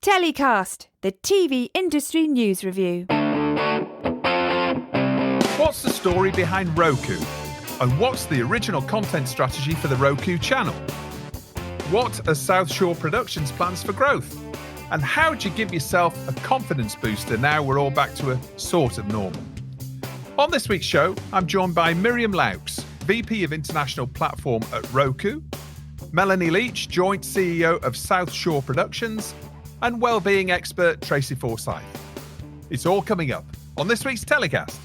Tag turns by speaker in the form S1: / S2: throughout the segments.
S1: TellyCast, the TV industry news review.
S2: What's the story behind Roku? And what's the original content strategy for the Roku Channel? What are South Shore Productions' plans for growth? And how do you give yourself a confidence booster now we're all back to a sort of normal? On this week's show, I'm joined by Mirjam Laux, VP of International Platform at Roku, Melanie Leach, Joint CEO of South Shore Productions, and wellbeing expert Tracy Forsyth. It's all coming up on this week's TellyCast.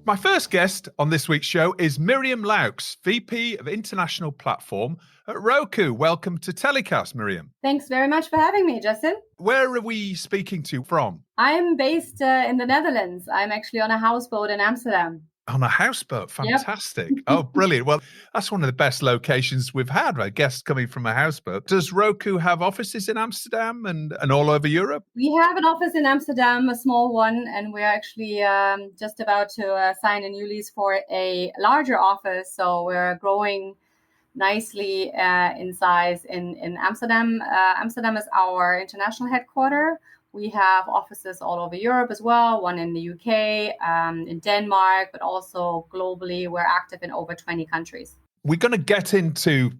S2: My first guest on this week's show is Mirjam Laux, VP of International Platform at Roku. Welcome to TellyCast, Mirjam.
S3: Thanks very much for having me, Justin.
S2: Where are we speaking to from?
S3: I'm based in the Netherlands. I'm actually on a houseboat in Amsterdam.
S2: On a houseboat? Fantastic.
S3: Yep.
S2: Oh, brilliant. Well, that's one of the best locations we've had, I guess, coming from a houseboat. Does Roku have offices in Amsterdam and all over Europe?
S3: We have an office in Amsterdam, a small one, and we're actually just about to sign a new lease for a larger office. So we're growing nicely in size in Amsterdam. Amsterdam is our international headquarters. We have offices all over Europe as well, one in the UK, in Denmark, but also globally. We're active in over 20 countries.
S2: We're going to get into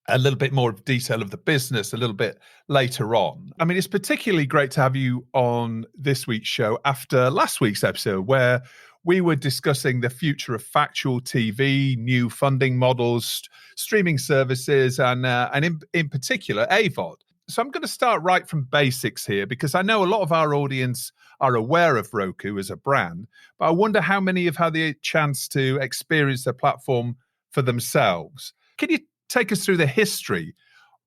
S2: a little bit more of detail of the business a little bit later on. I mean, it's particularly great to have you on this week's show after last week's episode, where we were discussing the future of factual TV, new funding models, streaming services, and in particular, AVOD. So I'm going to start right from basics here, because I know a lot of our audience are aware of Roku as a brand, but I wonder how many have had the chance to experience the platform for themselves. Can you take us through the history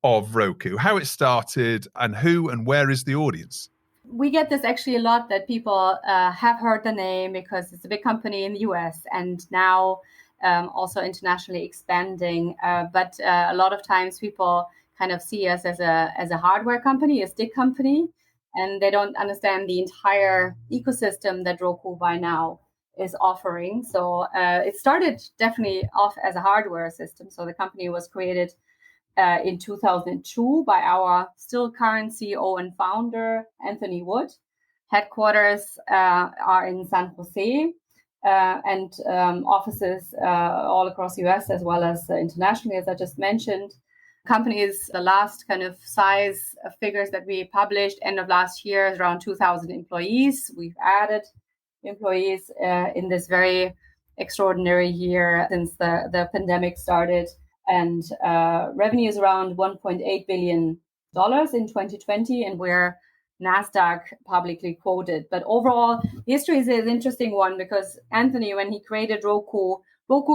S2: of Roku, how it started, and who and where is the audience?
S3: We get this actually a lot, that people have heard the name because it's a big company in the US and now also internationally expanding. But a lot of times people kind of see us as a hardware company, a stick company, and they don't understand the entire ecosystem that Roku by now is offering. So it started definitely off as a hardware system. So the company was created in 2002 by our still current CEO and founder, Anthony Wood. Headquarters are in San Jose and offices all across the US as well as internationally, as I just mentioned. Company is the last kind of size of figures that we published end of last year is around 2,000 employees. We've added employees in this very extraordinary year since the pandemic started. And revenue is around $1.8 billion in 2020, and we're NASDAQ publicly quoted. But overall, history is an interesting one because Anthony, when he created Roku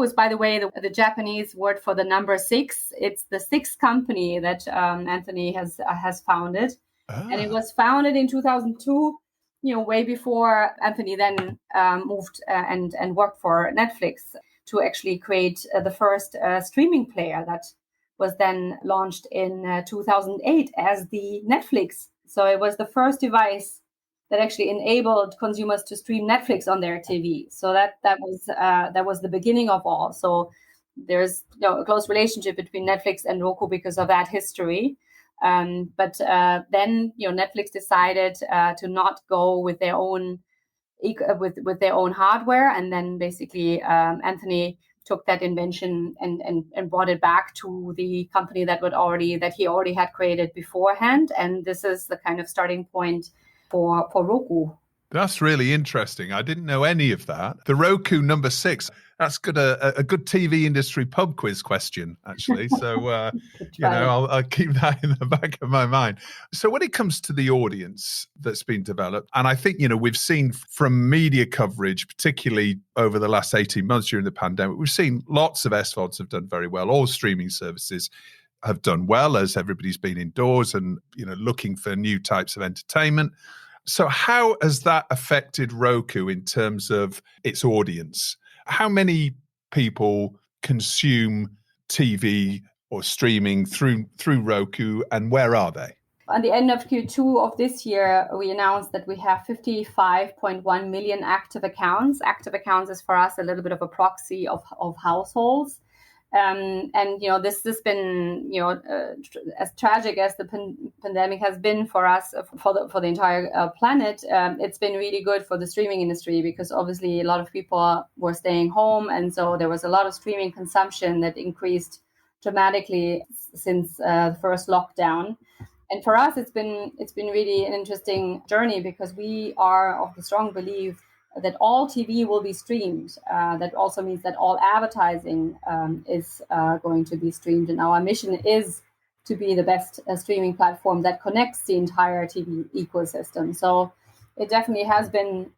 S3: is, by the way, the Japanese word for the number 6. It's the sixth company that Anthony has founded. And it was founded in 2002, way before Anthony then moved and worked for Netflix to actually create the first streaming player that was then launched in 2008 as the Netflix. So it was the first device that actually enabled consumers to stream Netflix on their TV. So that was the beginning of all. So there's a close relationship between Netflix and Roku because of that history. But then Netflix decided to not go with their own with their own hardware, and then basically Anthony took that invention and brought it back to the company that he already had created beforehand. And this is the kind of starting point for Roku.
S2: That's really interesting. I didn't know any of that. The Roku number 6, that's got a good TV industry pub quiz question, actually. So, I'll keep that in the back of my mind. So when it comes to the audience that's been developed, and I think, we've seen from media coverage, particularly over the last 18 months during the pandemic, we've seen lots of SVODs have done very well. All streaming services have done well as everybody's been indoors and, looking for new types of entertainment. So how has that affected Roku in terms of its audience? How many people consume TV or streaming through Roku, and where are they?
S3: At the end of Q2 of this year, we announced that we have 55.1 million active accounts. Active accounts is for us a little bit of a proxy of households. And this has been as tragic as the pandemic has been for us, for the entire planet. It's been really good for the streaming industry, because obviously a lot of people were staying home, and so there was a lot of streaming consumption that increased dramatically since the first lockdown. And for us, it's been really an interesting journey, because we are of the strong belief that all TV will be streamed. That also means that all advertising is going to be streamed. And our mission is to be the best streaming platform that connects the entire TV ecosystem. So it definitely has been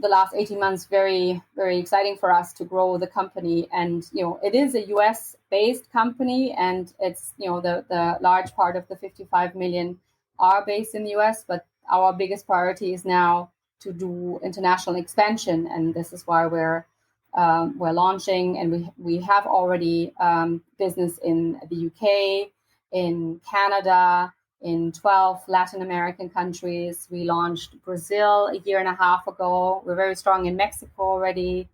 S3: the last 18 months very, very exciting for us to grow the company. And, it is a US-based company, and it's, the large part of the 55 million are based in the US, but our biggest priority is now to do international expansion, and this is why we're launching, and we have already business in the UK, in Canada, in 12 Latin American countries. We launched Brazil a year and a half ago. We're very strong in Mexico already,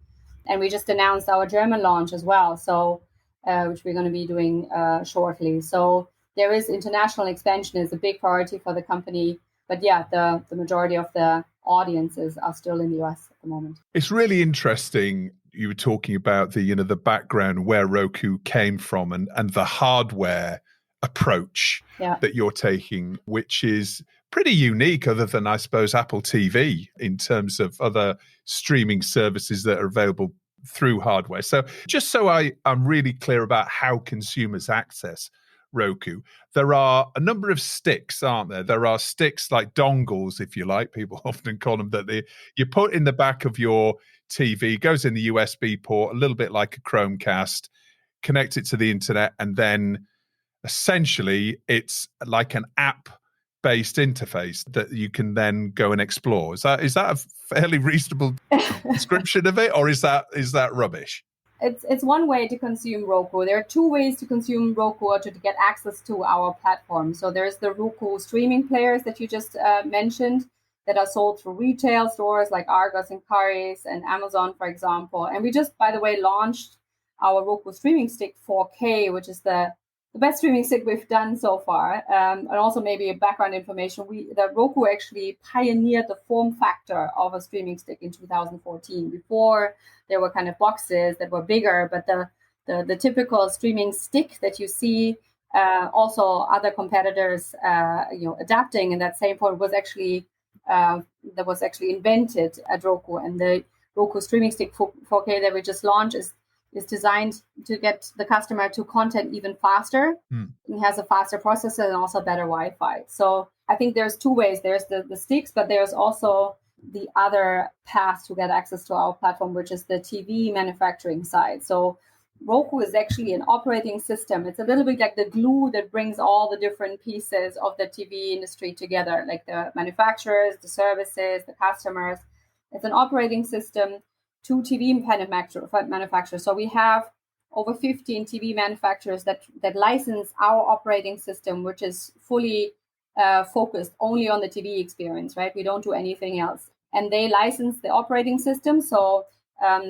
S3: and we just announced our German launch as well, so which we're going to be doing shortly. So there is international expansion is a big priority for the company, but the majority of the audiences are still in the US at the moment.
S2: It's really interesting. You were talking about the background where Roku came from and the hardware approach that you're taking, which is pretty unique, other than, I suppose, Apple TV, in terms of other streaming services that are available through hardware. So just so I'm really clear about how consumers access Roku, there are a number of sticks, aren't there? There are sticks like dongles, if you like. People often call them that. You put in the back of your TV, goes in the USB port, a little bit like a Chromecast, connect it to the internet, and then essentially it's like an app-based interface that you can then go and explore. Is that a fairly reasonable description of it, or is that rubbish?
S3: It's one way to consume Roku. There are two ways to consume Roku, or to get access to our platform. So there's the Roku streaming players that you just mentioned, that are sold through retail stores like Argos and Currys and Amazon, for example. And we just, by the way, launched our Roku streaming stick 4K, which is the best streaming stick we've done so far. And also maybe a background information, the Roku actually pioneered the form factor of a streaming stick in 2014. Before, there were kind of boxes that were bigger, but the typical streaming stick that you see, also other competitors, adapting in that same point, was actually invented at Roku. And the Roku streaming stick 4K that we just launched is designed to get the customer to content even faster. It has a faster processor and also better Wi-Fi. So I think there's two ways. There's the sticks, but there's also the other path to get access to our platform, which is the TV manufacturing side. So Roku is actually an operating system. It's a little bit like the glue that brings all the different pieces of the TV industry together, like the manufacturers, the services, the customers. It's an operating system to TV manufacturers. So we have over 15 TV manufacturers that license our operating system, which is fully focused only on the TV experience, right? We don't do anything else. And they license the operating system. So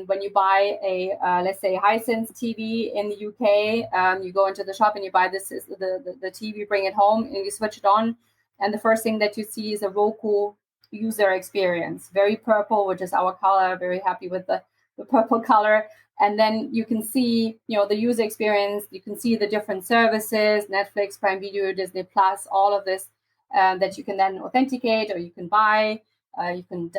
S3: when you buy a, let's say, Hisense TV in the UK, you go into the shop and you buy the TV, bring it home, and you switch it on. And the first thing that you see is a Roku user experience, very purple, which is our color. Very happy with the purple color. And then you can see, the user experience. You can see the different services: Netflix, Prime Video, Disney Plus, all of this that you can then authenticate, or you can buy. You can.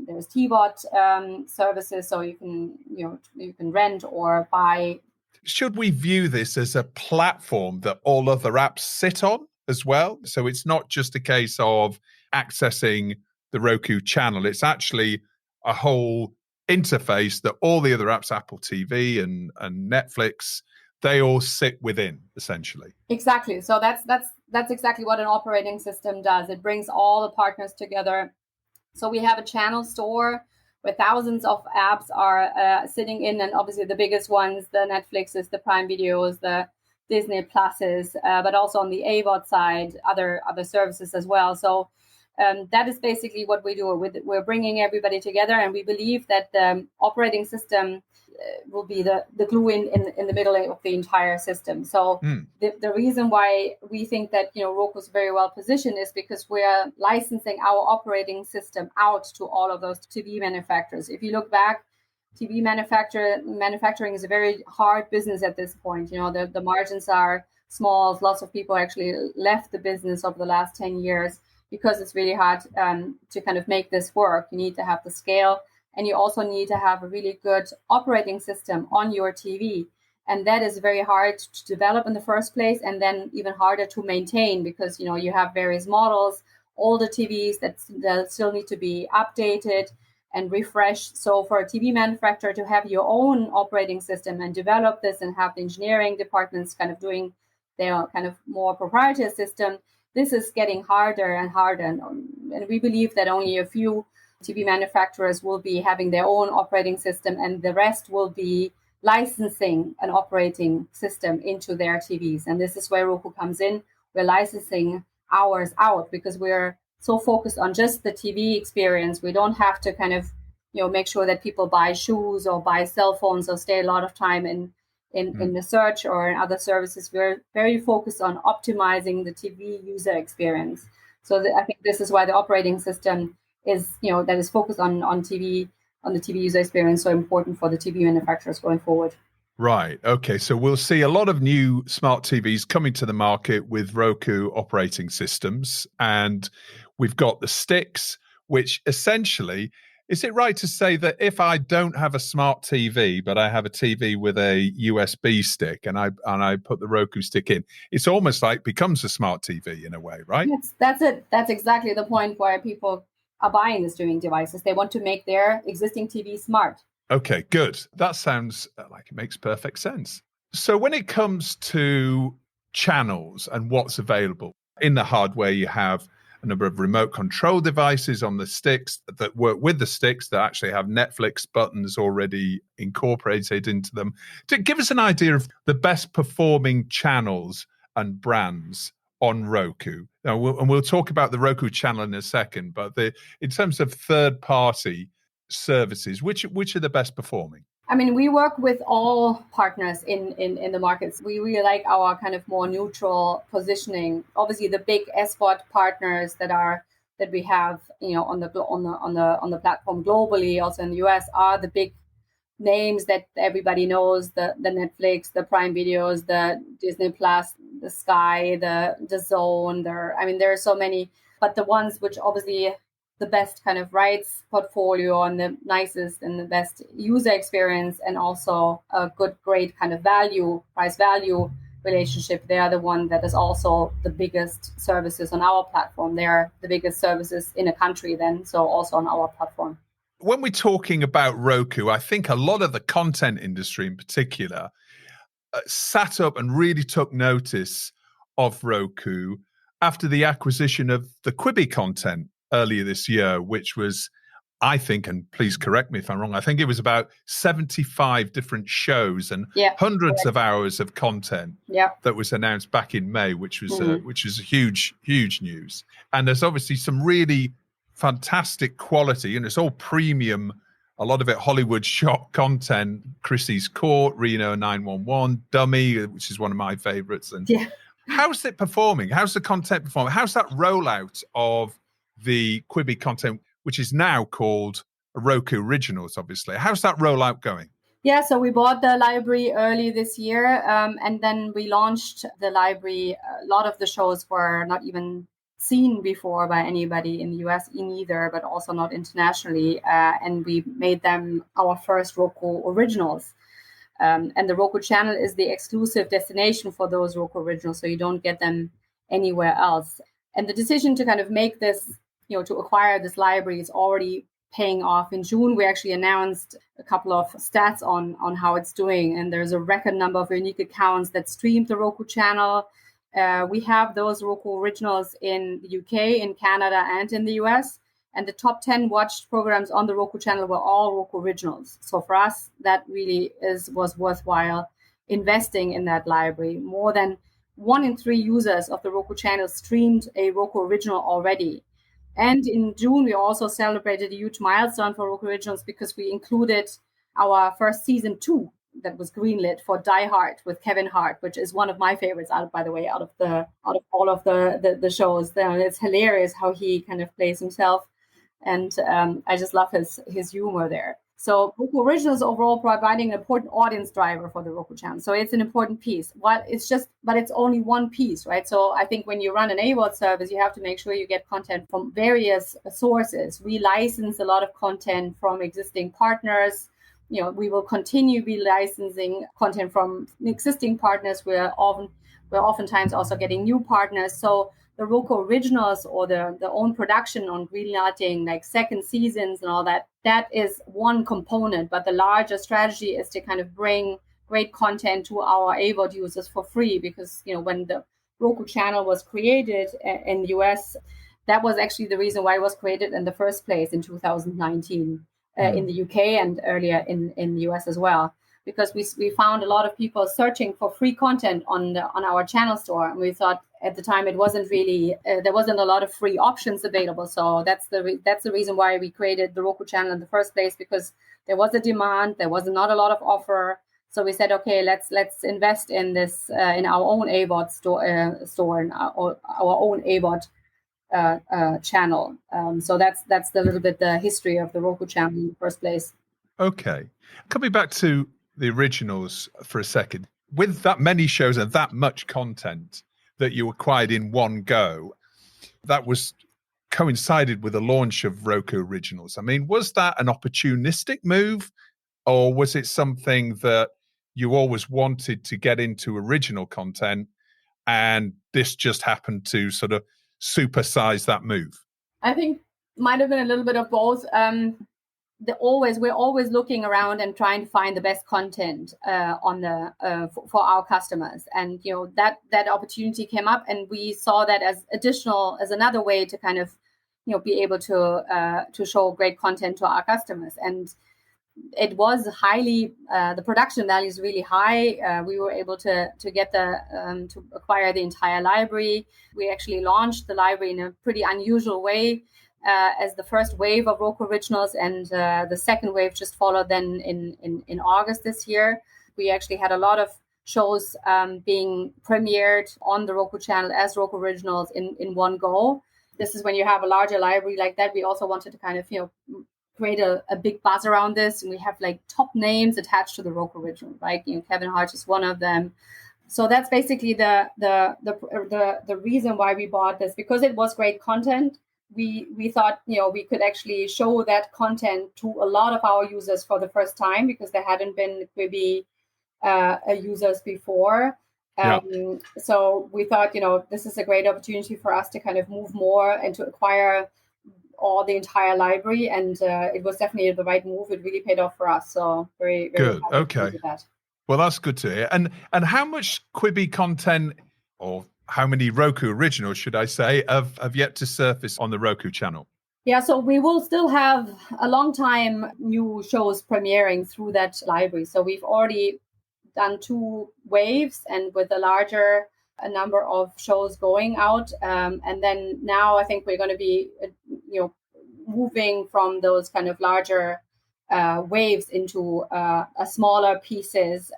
S3: There's TVOD services, so you can rent or buy.
S2: Should we view this as a platform that all other apps sit on as well? So it's not just a case of accessing the Roku channel. It's actually a whole interface that all the other apps, Apple TV and Netflix, they all sit within, essentially.
S3: Exactly. So that's exactly what an operating system does. It brings all the partners together. So we have a channel store where thousands of apps are sitting in, and obviously the biggest ones, the Netflixes, the Prime Videos, the Disney Pluses, but also on the AVOD side, other services as well. So That is basically what we do. We're bringing everybody together, and we believe that the operating system will be the glue in the middle of the entire system. So the reason why we think that Roku is very well positioned is because we're licensing our operating system out to all of those TV manufacturers. If you look back, TV manufacturing is a very hard business at this point. The margins are small. Lots of people actually left the business over the last 10 years because it's really hard to kind of make this work. You need to have the scale, and you also need to have a really good operating system on your TV. And that is very hard to develop in the first place, and then even harder to maintain because, you have various models, older TVs that still need to be updated and refreshed. So for a TV manufacturer to have your own operating system and develop this and have the engineering departments kind of doing their kind of more proprietary system, this is getting harder and harder. And we believe that only a few TV manufacturers will be having their own operating system, and the rest will be licensing an operating system into their TVs. And this is where Roku comes in. We're licensing ours out because we're so focused on just the TV experience. We don't have to kind of, make sure that people buy shoes or buy cell phones or stay a lot of time in the search or in other services. We're very focused on optimizing the TV user experience. So I think this is why the operating system is, that is focused on TV, on the TV user experience, so important for the TV manufacturers going forward.
S2: Right. Okay. So we'll see a lot of new smart TVs coming to the market with Roku operating systems. And we've got the sticks, which essentially, is it right to say that if I don't have a smart TV, but I have a TV with a USB stick and I put the Roku stick in, it's almost like becomes a smart TV in a way, right?
S3: Yes, that's it. That's exactly the point where people are buying the streaming devices. They want to make their existing TV smart.
S2: Okay, good. That sounds like it makes perfect sense. So when it comes to channels and what's available in the hardware, you have a number of remote control devices on the sticks that work with the sticks that actually have Netflix buttons already incorporated into them. To give us an idea of the best performing channels and brands on Roku. Now, we'll talk about the Roku channel in a second, but in terms of third-party services, which are the best performing?
S3: I mean, we work with all partners in the markets. We really like our kind of more neutral positioning. Obviously, the big SVOD partners that we have, on the platform globally, also in the US, are the big names that everybody knows: the Netflix, the Prime Videos, the Disney Plus, the Sky, the Zone. There are so many, but the ones which obviously the best kind of rights portfolio and the nicest and the best user experience, and also a great kind of price value relationship. They are the one that is also the biggest services on our platform. They are the biggest services in a country then, so also on our platform.
S2: When we're talking about Roku, I think a lot of the content industry in particular sat up and really took notice of Roku after the acquisition of the Quibi content earlier this year, which was, I think, and please correct me if I'm wrong, I think it was about 75 different shows and hundreds of hours of content that was announced back in May, which was a huge news. And there's obviously some really fantastic quality, and it's all premium, a lot of it Hollywood shot content. Chrissy's Court, Reno 911, Dummy, which is one of my favorites. And how's it performing? How's the content performing? How's that rollout of the Quibi content, which is now called Roku Originals, obviously? How's that rollout going?
S3: Yeah, so we bought the library early this year, and then we launched the library. A lot of the shows were not even seen before by anybody in the US either, but also not internationally. And we made them our first Roku Originals. And the Roku Channel is the exclusive destination for those Roku Originals, so you don't get them anywhere else. And the decision to kind of make this, to acquire this library is already paying off. In June, we actually announced a couple of stats on how it's doing. And there's a record number of unique accounts that streamed the Roku channel. We have those Roku Originals in the UK, in Canada, and in the US. And the top 10 watched programs on the Roku channel were all Roku Originals. So for us, that really was worthwhile investing in that library. More than 1 in 3 users of the Roku channel streamed a Roku Original already. And in June, we also celebrated a huge milestone for Roku Originals because we included our first season 2 that was greenlit for Die Hard with Kevin Hart, which is one of my favorites out of all of the shows. It's hilarious how he kind of plays himself, and I just love his humor there. So Roku Originals overall providing an important audience driver for the Roku channel. So it's an important piece. But it's only one piece, right? So I think when you run an AVOD service, you have to make sure you get content from various sources. We license a lot of content from existing partners. We will continue to be licensing content from existing partners. We're oftentimes also getting new partners. So the Roku Originals or the own production on greenlighting, like second seasons and all that is one component. But the larger strategy is to kind of bring great content to our AVOD users for free, because when the Roku channel was created in the US, that was actually the reason why it was created in the first place in 2019 in the UK and earlier in the US as well. Because we found a lot of people searching for free content on our channel store, and we thought at the time it wasn't really there wasn't a lot of free options available. So that's the reason why we created the Roku channel in the first place, because there was a demand, there was not a lot of offer. So we said, okay, let's invest in this in our own AVOD store and our own AVOD channel. So that's the little bit the history of the Roku channel in the first place.
S2: Okay, coming back to the originals for a second, with that many shows and that much content that you acquired in one go, that was coincided with the launch of Roku Originals. I mean, was that an opportunistic move, or was it something that you always wanted to get into original content and this just happened to sort of supersize that move?
S3: I think might have been a little bit of both. We're always looking around and trying to find the best content for our customers, and that opportunity came up, and we saw that as another way to kind of be able to show great content to our customers. And it was highly the production value is really high. We were able to get to acquire the entire library. We actually launched the library in a pretty unusual way. As the first wave of Roku Originals, and the second wave just followed then in August this year. We actually had a lot of shows being premiered on the Roku channel as Roku Originals in one go. This is when you have a larger library like that. We also wanted to kind of create a big buzz around this, and we have like top names attached to the Roku Original, right? Kevin Hart is one of them. So that's basically the reason why we bought this, because it was great content. We thought we could actually show that content to a lot of our users for the first time, because there hadn't been Quibi users before. So we thought this is a great opportunity for us to kind of move more and to acquire all the entire library, and it was definitely the right move. It really paid off for us. So very, very
S2: good. Okay.
S3: That.
S2: Well, that's good to hear. And how much Quibi content, or how many Roku Originals, should I say, have yet to surface on the Roku channel?
S3: Yeah, so we will still have a long time new shows premiering through that library. So we've already done 2 waves, and with a number of shows going out. And then now I think we're going to be, moving from those kind of larger waves into smaller pieces,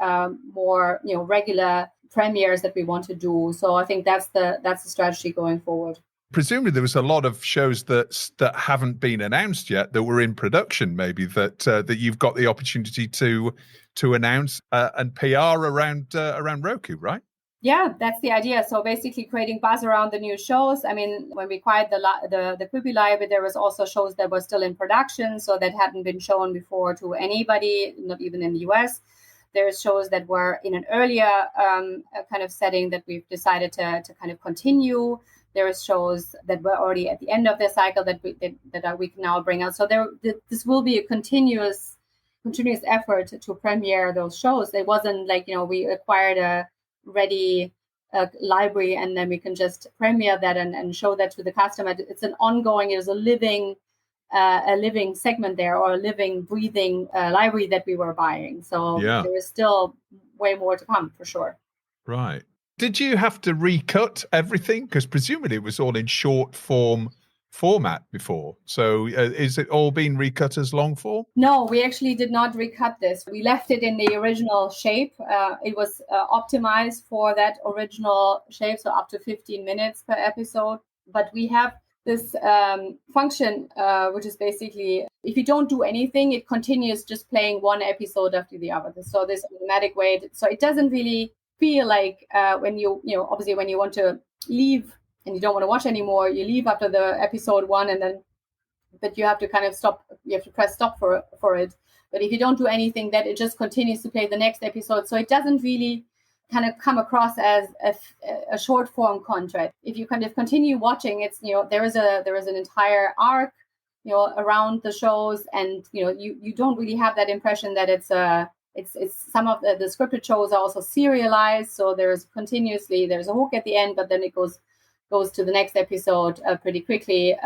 S3: more, regular premieres that we want to do. So I think that's the strategy going forward.
S2: Presumably there was a lot of shows that haven't been announced yet, that were in production, maybe that you've got the opportunity to announce and PR around Roku, right?
S3: Yeah, that's the idea. So basically creating buzz around the new shows. I mean, when we acquired the Quibi library, there was also shows that were still in production, so that hadn't been shown before to anybody, not even in the US. There's shows that were in an earlier kind of setting that we've decided to kind of continue. There is shows that were already at the end of their cycle that we can now bring out. So this will be a continuous effort to premiere those shows. It wasn't like we acquired a ready library and then we can just premiere that and show that to the customer. It's an ongoing. It's a living segment there, or a living, breathing library that we were buying. So there is still way more to come for sure.
S2: Right. Did you have to recut everything? Because presumably it was all in short form format before. So is it all been recut as long form?
S3: No, we actually did not recut this. We left it in the original shape. It was optimized for that original shape, so up to 15 minutes per episode. But we have this function, which is basically, if you don't do anything, it continues just playing one episode after the other. So this automatic way. So it doesn't really feel like when obviously when you want to leave and you don't want to watch anymore, you leave after the episode one, and then, but you have to kind of stop. You have to press stop for it. But if you don't do anything, that it just continues to play the next episode. So it doesn't really kind of come across as a short form content. If you kind of continue watching, it's there is an entire arc around the shows, and you don't really have that impression that it's some of the scripted shows are also serialized. So there's a hook at the end, but then it goes to the next episode pretty quickly.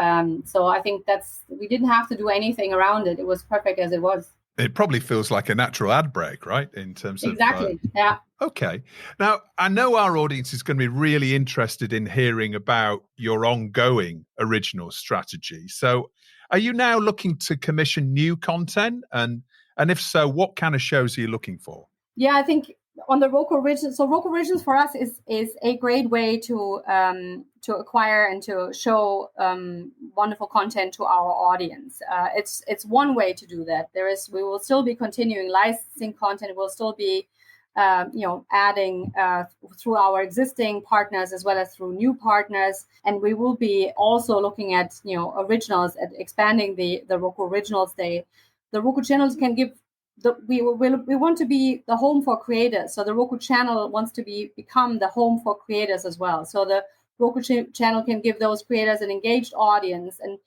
S3: So I think we didn't have to do anything around it. It was perfect as it was.
S2: It probably feels like a natural ad break, right? In terms of
S3: exactly, yeah.
S2: Okay. Now, I know our audience is going to be really interested in hearing about your ongoing original strategy. So are you now looking to commission new content? And if so, what kind of shows are you looking for?
S3: Yeah, I think on the Roku Originals. So Roku Originals for us is a great way to acquire and to show wonderful content to our audience. It's one way to do that. We will still be continuing licensing content. We'll still be adding through our existing partners as well as through new partners, and we will be also looking at originals, at expanding the Roku Originals. The Roku channels can give. We want to be the home for creators. So the Roku channel wants to become the home for creators as well. So the Roku channel can give those creators an engaged audience. And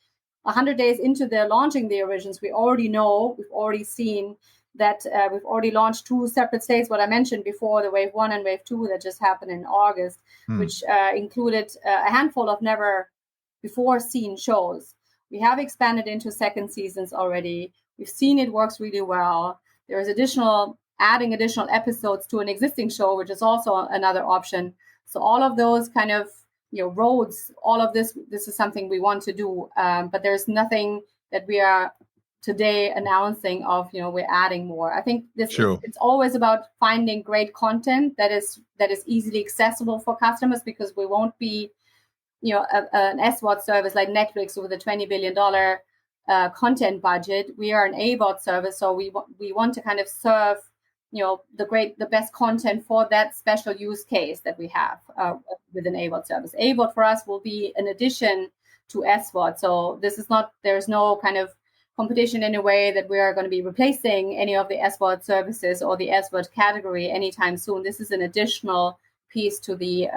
S3: 100 days into their launching the originals, we've already seen that we've already launched 2 separate states. What I mentioned before, the Wave 1 and Wave 2 that just happened in August, which included a handful of never before seen shows. We have expanded into second seasons already. We've seen it works really well. There is adding additional episodes to an existing show, which is also another option. So all of those kind of roads, all of this is something we want to do. But there's nothing that we are today announcing of we're adding more. I think it's always about finding great content that is easily accessible for customers, because we won't be an SVOD service like Netflix with a $20 billion content budget. We are an AVOD service, so we want to kind of serve the best content for that special use case that we have with an AVOD service. AVOD for us will be an addition to SVOD. So there's no kind of competition in a way that we are going to be replacing any of the SVOD services or the SVOD category anytime soon. This is an additional piece to the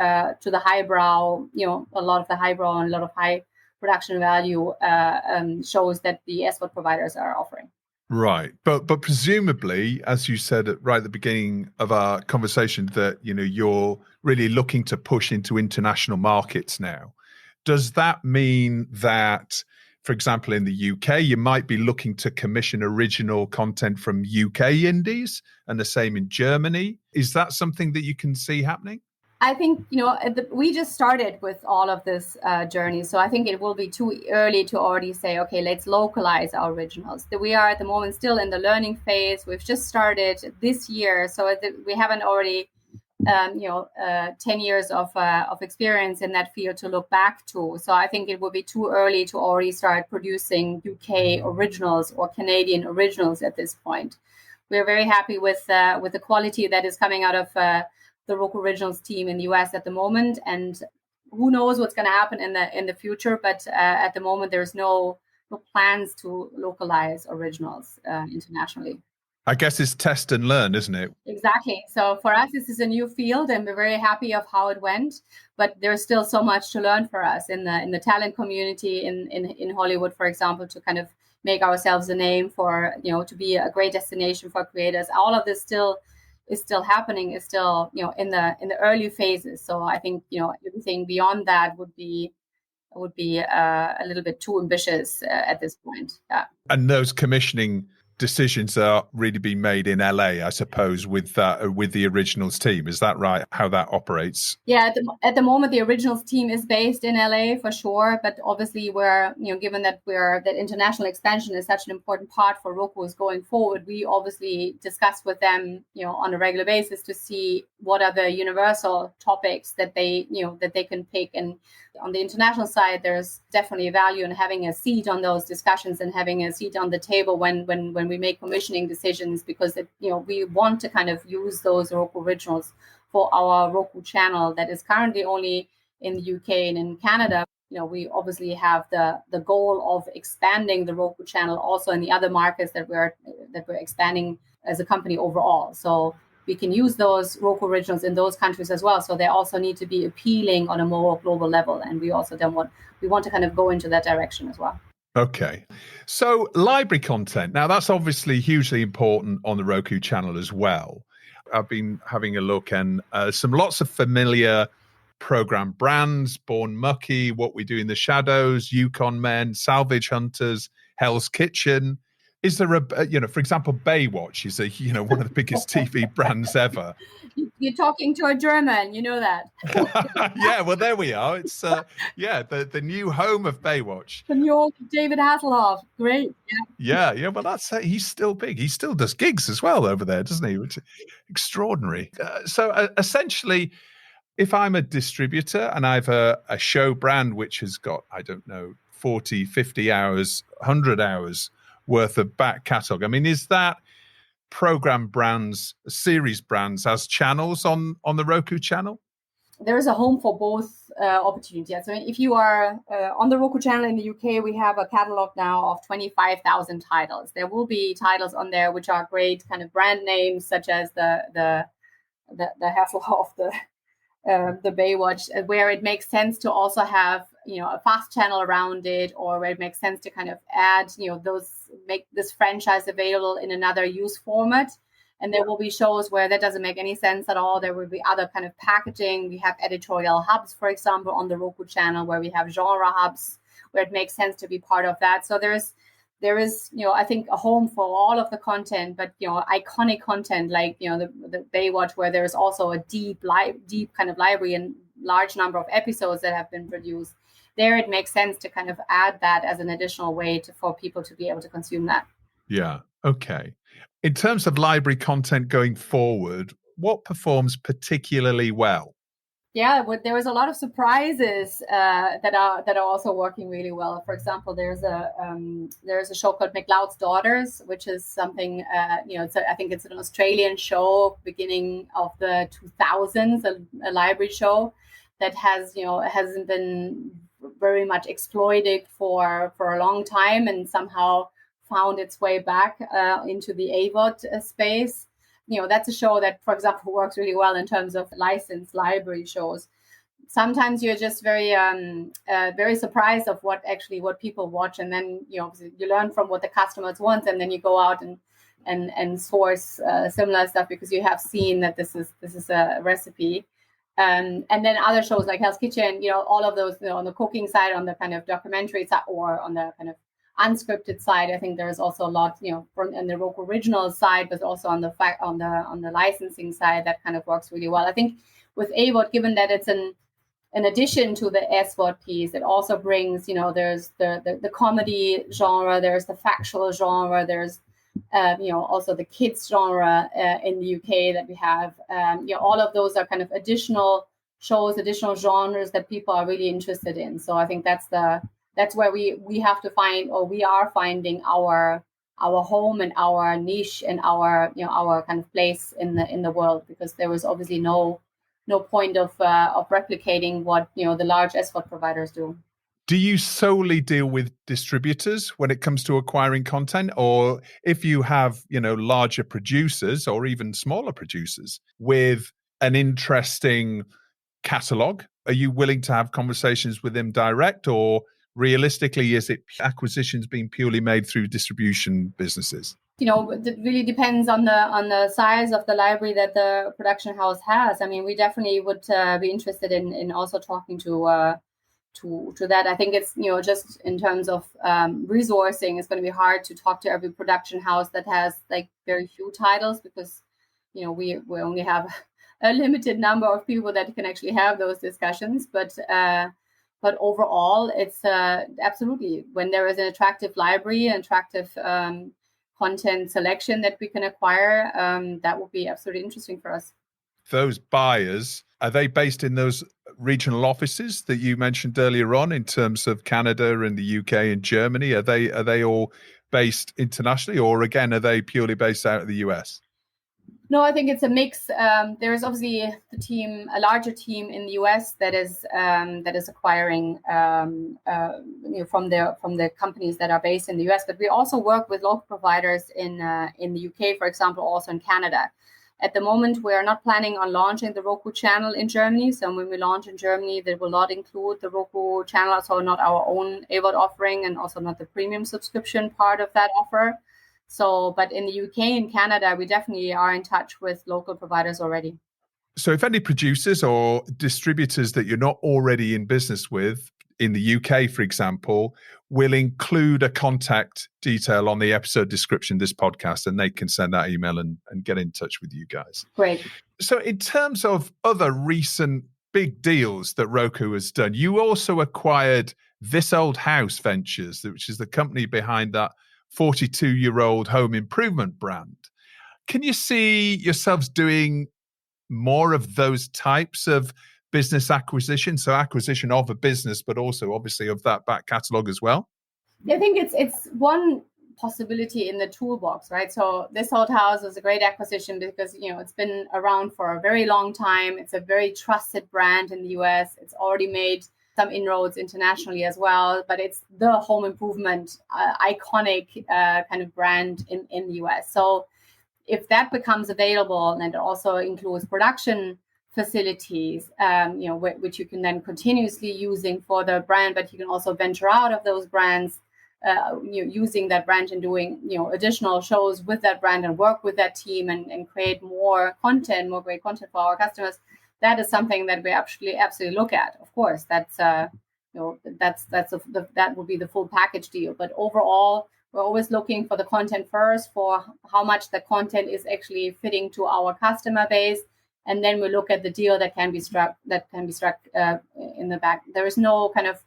S3: highbrow, a lot of the highbrow and a lot of high production value shows that the SVOD providers are offering.
S2: Right. But presumably, as you said right at the beginning of our conversation, that you're really looking to push into international markets now. Does that mean that, for example, in the UK, you might be looking to commission original content from UK indies, and the same in Germany? Is that something that you can see happening?
S3: I think, we just started with all of this journey. So I think it will be too early to already say, okay, let's localize our originals. We are at the moment still in the learning phase. We've just started this year. So we haven't already, 10 years of experience in that field to look back to. So I think it would be too early to already start producing UK originals or Canadian originals at this point. We're very happy with the quality that is coming out of the Roku Originals team in the US at the moment, and who knows what's going to happen in the future. But at the moment, there's no plans to localize originals internationally.
S2: I guess it's test and learn, isn't it?
S3: Exactly. So for us, this is a new field, and we're very happy of how it went. But there's still so much to learn for us in the talent community in Hollywood, for example, to kind of make ourselves a name for to be a great destination for creators. All of this is still happening, is still in the early phases. So I think everything beyond that would be a little bit too ambitious at this point. Yeah.
S2: And those commissioning decisions are really being made in LA, I suppose, with the originals team. Is that right? How that operates?
S3: Yeah, at the moment, the originals team is based in LA for sure. But obviously, we're, given that that international expansion is such an important part for Roku's going forward, we obviously discuss with them, on a regular basis to see what are the universal topics that they can pick. And on the international side, there's definitely value in having a seat on those discussions and having a seat on the table when we make commissioning decisions, because we want to kind of use those Roku originals for our Roku channel that is currently only in the UK and in Canada. We obviously have the goal of expanding the Roku channel also in the other markets that we're expanding as a company overall. So we can use those Roku originals in those countries as well. So they also need to be appealing on a more global level. And we also want to kind of go into that direction as well.
S2: Okay. So library content. Now, that's obviously hugely important on the Roku channel as well. I've been having a look, and lots of familiar program brands: Born Mucky, What We Do in the Shadows, Yukon Men, Salvage Hunters, Hell's Kitchen. Is there for example, Baywatch is one of the biggest TV brands ever.
S3: You're talking to a German, you know that.
S2: Yeah, well, there we are. It's the new home of Baywatch.
S3: The new old David Hasselhoff, great.
S2: Yeah. Well, that's he's still big. He still does gigs as well over there, doesn't he? Which is extraordinary. So essentially, if I'm a distributor and I have a show brand which has got, I don't know, 40, 50 hours, 100 hours worth of back catalogue, I mean, is that program brands, series brands as channels on the Roku channel?
S3: There is a home for both opportunities. So if you are on the Roku channel in the UK, we have a catalog now of 25,000 titles. There will be titles on there which are great kind of brand names, such as the Hasselhoff, the Baywatch, where it makes sense to also have a fast channel around it, or where it makes sense to kind of add make this franchise available in another use format. And there will be shows where that doesn't make any sense at all. There will be other kind of packaging. We have editorial hubs, for example, on the Roku channel, where we have genre hubs where it makes sense to be part of that. So there is I think a home for all of the content, but iconic content like the Baywatch, where there's also a deep kind of library and large number of episodes that have been produced. There it makes sense to kind of add that as an additional way for people to be able to consume that.
S2: Yeah. Okay. In terms of library content going forward, what performs particularly well?
S3: Yeah, there was a lot of surprises that are also working really well. For example, there's a show called McLeod's Daughters, which is something I think it's an Australian show, beginning of the 2000s, a library show that hasn't been very much exploited for a long time, and somehow found its way back into the AVOD space. That's a show that, for example, works really well in terms of licensed library shows. Sometimes you're just very surprised of what people watch, and then you learn from what the customers want, and then you go out and source similar stuff because you have seen that this is a recipe. And then other shows like Hell's Kitchen, all of those, on the cooking side, on the kind of documentary side, or on the kind of unscripted side. I think there's also a lot, from in the Roku original side, but also on the licensing side that kind of works really well. I think with AVOD, given that it's an addition to the SVOD piece, it also brings, there's the comedy genre, there's the factual genre, there's also the kids genre in the UK that we have. All of those are kind of additional shows, additional genres that people are really interested in. So I think that's where we have to find, or we are finding our home and our niche and our kind of place in the world, because there was obviously no point of replicating what the large SVOD providers do.
S2: Do you solely deal with distributors when it comes to acquiring content, or if you have larger producers or even smaller producers with an interesting catalog, are you willing to have conversations with them direct, or realistically, is it acquisitions being purely made through distribution businesses?
S3: It really depends on the size of the library that the production house has. I mean, we definitely would be interested in also talking to to that. I think it's, just in terms of resourcing, it's going to be hard to talk to every production house that has like very few titles, because we only have a limited number of people that can actually have those discussions. But overall, it's absolutely, when there is an attractive library and attractive content selection that we can acquire, that would be absolutely interesting for us.
S2: Those buyers, are they based in those regional offices that you mentioned earlier on in terms of Canada and the UK and Germany? Are they all based internationally, or again, are they purely based out of the US?
S3: No, I think it's a mix. There is obviously a larger team in the US that is acquiring from the companies that are based in the US. But we also work with local providers in the UK, for example, also in Canada. At the moment, we are not planning on launching the Roku Channel in Germany. So when we launch in Germany, that will not include the Roku Channel, so not our own AVOD offering, and also not the premium subscription part of that offer. So, but in the UK and Canada, we definitely are in touch with local providers already.
S2: So if any producers or distributors that you're not already in business with in the UK, for example, will include a contact detail on the episode description of this podcast, and they can send that email and get in touch with you guys.
S3: Great.
S2: So in terms of other recent big deals that Roku has done, you also acquired This Old House Ventures, which is the company behind that 42-year-old home improvement brand. Can you see yourselves doing more of those types of business acquisition? So acquisition of a business, but also obviously of that back catalogue as well?
S3: I think it's one possibility in the toolbox, right? So This Old House was a great acquisition because, it's been around for a very long time. It's a very trusted brand in the US. It's already made some inroads internationally as well, but it's the home improvement iconic kind of brand in the US. So if that becomes available, and it also includes production facilities, which you can then continuously using for the brand, but you can also venture out of those brands, using that brand and doing, additional shows with that brand and work with that team and create more great content for our customers. That is something that we absolutely look at. Of course, that would be the full package deal. But overall, we're always looking for the content first, for how much the content is actually fitting to our customer base, and then we look at the deal that can be struck in the back. There is no kind of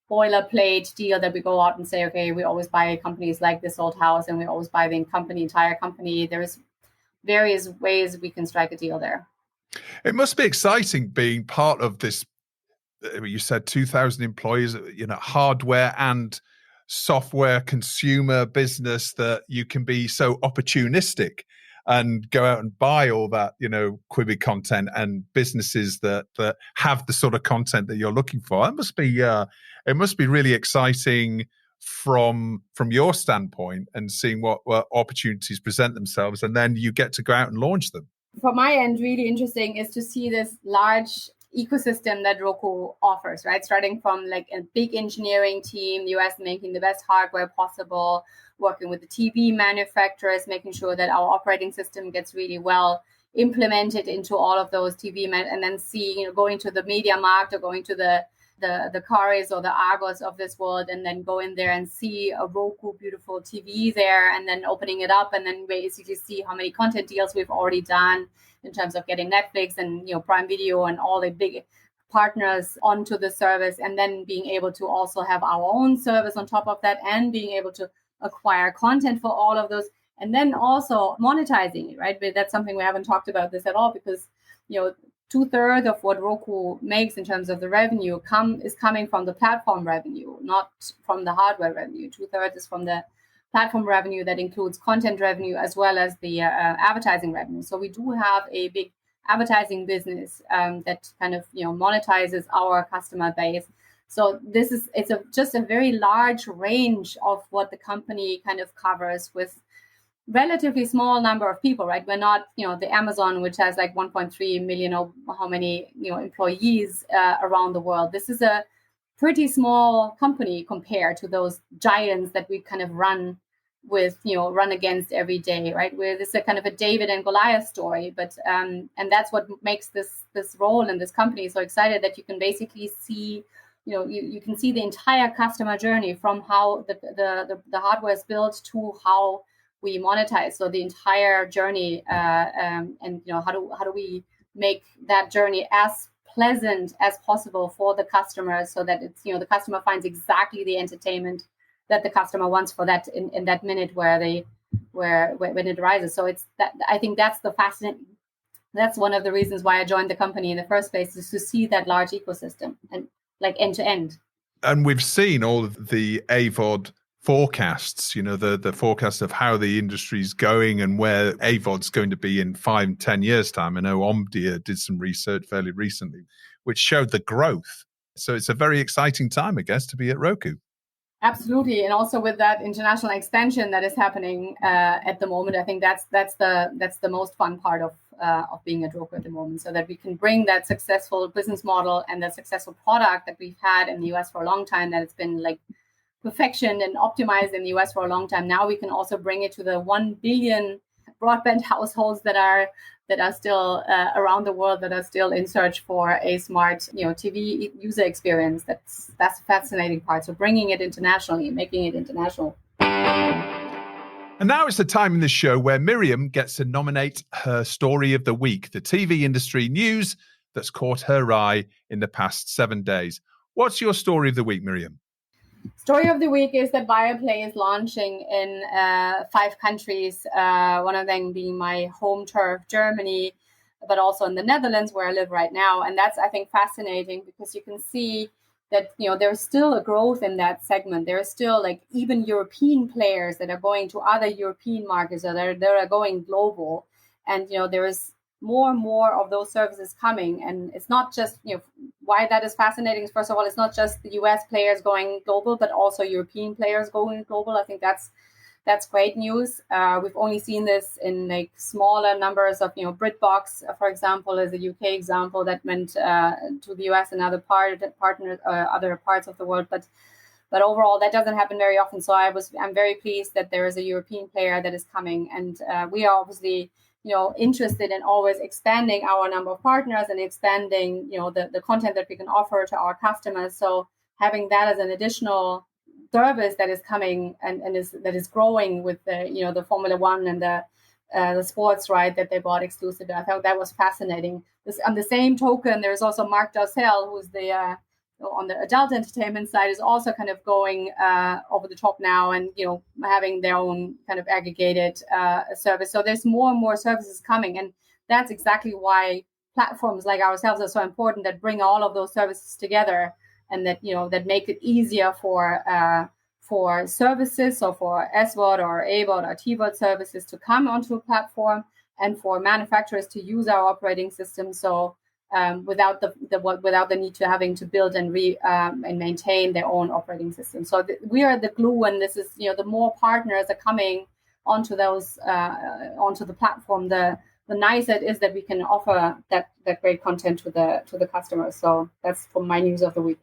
S3: boilerplate deal that we go out and say, okay, we always buy companies like This Old House, and we always buy the entire company. There is various ways we can strike a deal there.
S2: It must be exciting being part of this. You said 2,000 employees, hardware and software consumer business, that you can be so opportunistic and go out and buy all that, Quibi content and businesses that have the sort of content that you're looking for. It must be really exciting from your standpoint, and seeing what opportunities present themselves, and then you get to go out and launch them.
S3: From my end, really interesting is to see this large ecosystem that Roku offers, right? Starting from like a big engineering team, the US making the best hardware possible, working with the TV manufacturers, making sure that our operating system gets really well implemented into all of those and then see, going to the Media Markt or going to the Caris or the Argos of this world, and then go in there and see a Roku beautiful TV there, and then opening it up, and then basically see how many content deals we've already done in terms of getting Netflix and Prime Video and all the big partners onto the service, and then being able to also have our own service on top of that, and being able to acquire content for all of those, and then also monetizing it, right? But that's something we haven't talked about this at all, because 2/3 of what Roku makes in terms of the revenue is coming from the platform revenue, not from the hardware revenue. 2/3 is from the platform revenue that includes content revenue as well as the advertising revenue. So we do have a big advertising business that kind of monetizes our customer base. So it's just a very large range of what the company kind of covers with relatively small number of people, right? We're not, the Amazon, which has like 1.3 million or how many, employees around the world. This is a pretty small company compared to those giants that we kind of run against every day, right? Where this is a kind of a David and Goliath story, but and that's what makes this role in this company so excited, that you can basically see you can see the entire customer journey from how the hardware is built to how we monetize. So the entire journey, and how do we make that journey as pleasant as possible for the customer, so that it's the customer finds exactly the entertainment that the customer wants for that in that minute when it arises. So it's that, I think that's the fascinating. That's one of the reasons why I joined the company in the first place, is to see that large ecosystem and like end to end.
S2: And we've seen all of the AVOD forecasts, the forecasts of how the industry's going and where AVOD's going to be in 5-10 years' time. I know Omdia did some research fairly recently, which showed the growth. So it's a very exciting time, I guess, to be at Roku.
S3: Absolutely, and also with that international expansion that is happening at the moment, I think that's the most fun part of being at Roku at the moment, so that we can bring that successful business model and that successful product that we've had in the US for a long time, that it's been like perfectioned and optimized in the US for a long time. Now we can also bring it to the 1 billion broadband households that are still around the world, that are still in search for a smart TV user experience. That's the fascinating part. So bringing it internationally, making it international.
S2: And now it's the time in the show where Mirjam gets to nominate her story of the week, the TV industry news that's caught her eye in the past 7 days. What's your story of the week, Mirjam?
S3: Story of the week is that Viaplay is launching in 5 countries, one of them being my home turf, Germany, but also in the Netherlands, where I live right now. And that's, I think, fascinating, because you can see that there's still a growth in that segment. There are still even European players that are going to other European markets, or that are going global. And there is more and more of those services coming. And it's not just, why that is fascinating is, first of all, it's not just the US players going global, but also European players going global. I think that's great news. We've only seen this in smaller numbers of, BritBox, for example, is a UK example that went to the US and other partners, other parts of the world. But overall, that doesn't happen very often. So I'm very pleased that there is a European player that is coming, and we are obviously interested in always expanding our number of partners and expanding the content that we can offer to our customers. So having that as an additional service that is coming and that is growing with the Formula One and the sports right that they bought exclusively, I thought that was fascinating. On the same token, there's also Mark Dorcel, who's the on the adult entertainment side, is also kind of going over the top now, and having their own kind of aggregated service. So there's more and more services coming, and that's exactly why platforms like ourselves are so important, that bring all of those services together, and that that make it easier for services, so for SVOD or AVOD or TVOD services to come onto a platform, and for manufacturers to use our operating system. So without the need to having to build and and maintain their own operating system. So we are the glue, and this is the more partners are coming onto those onto the platform, the nicer it is that we can offer that great content to the customers. So that's for my news of the week.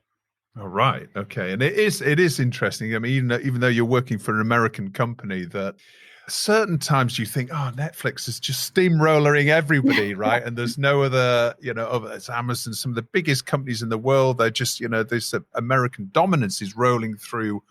S2: All right, okay, and it is interesting. I mean, even though you're working for an American company, that certain times you think, oh, Netflix is just steamrolling everybody, right? And there's no other, it's Amazon, some of the biggest companies in the world. They're just, this American dominance is rolling through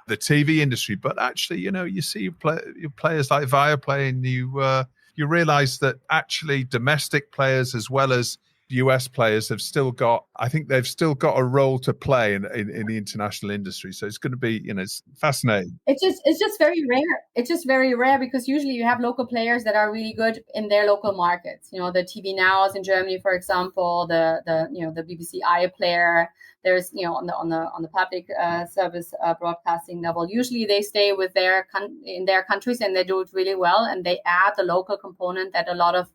S2: the TV industry. But actually, you see players like Viaplay, and you realize that actually domestic players as well as US players have still got a role to play in the international industry. So it's going to be, it's fascinating.
S3: It's just very rare. It's just very rare, because usually you have local players that are really good in their local markets. The TV Nows in Germany, for example, the BBC iPlayer. There's on the public service broadcasting level. Usually they stay with in their countries, and they do it really well, and they add the local component that a lot of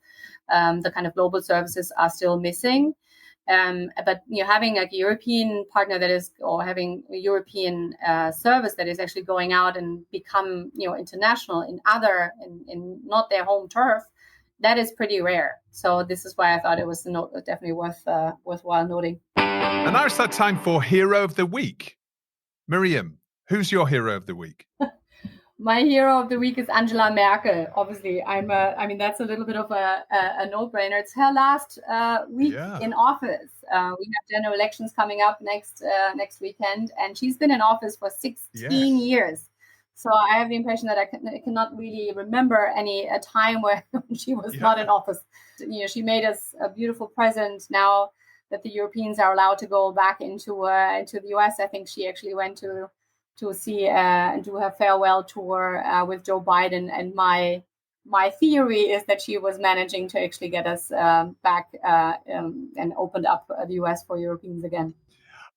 S3: the kind of global services are still missing. But having a European partner that is, or having a European service that is actually going out and become international in not their home turf, that is pretty rare. So this is why I thought it was definitely worthwhile noting.
S2: And now it's that time for Hero of the Week. Mirjam, who's your hero of the week?
S3: My hero of the week is Angela Merkel. Obviously, I mean, that's a little bit of a no-brainer. It's her last week in office. We have general elections coming up next weekend, and she's been in office for 16 years. So I have the impression that I cannot really remember a time where she was not in office. She made us a beautiful present. Now that the Europeans are allowed to go back into the US, I think she actually went to see and do her farewell tour with Joe Biden. And my theory is that she was managing to actually get us back and opened up the US for Europeans again.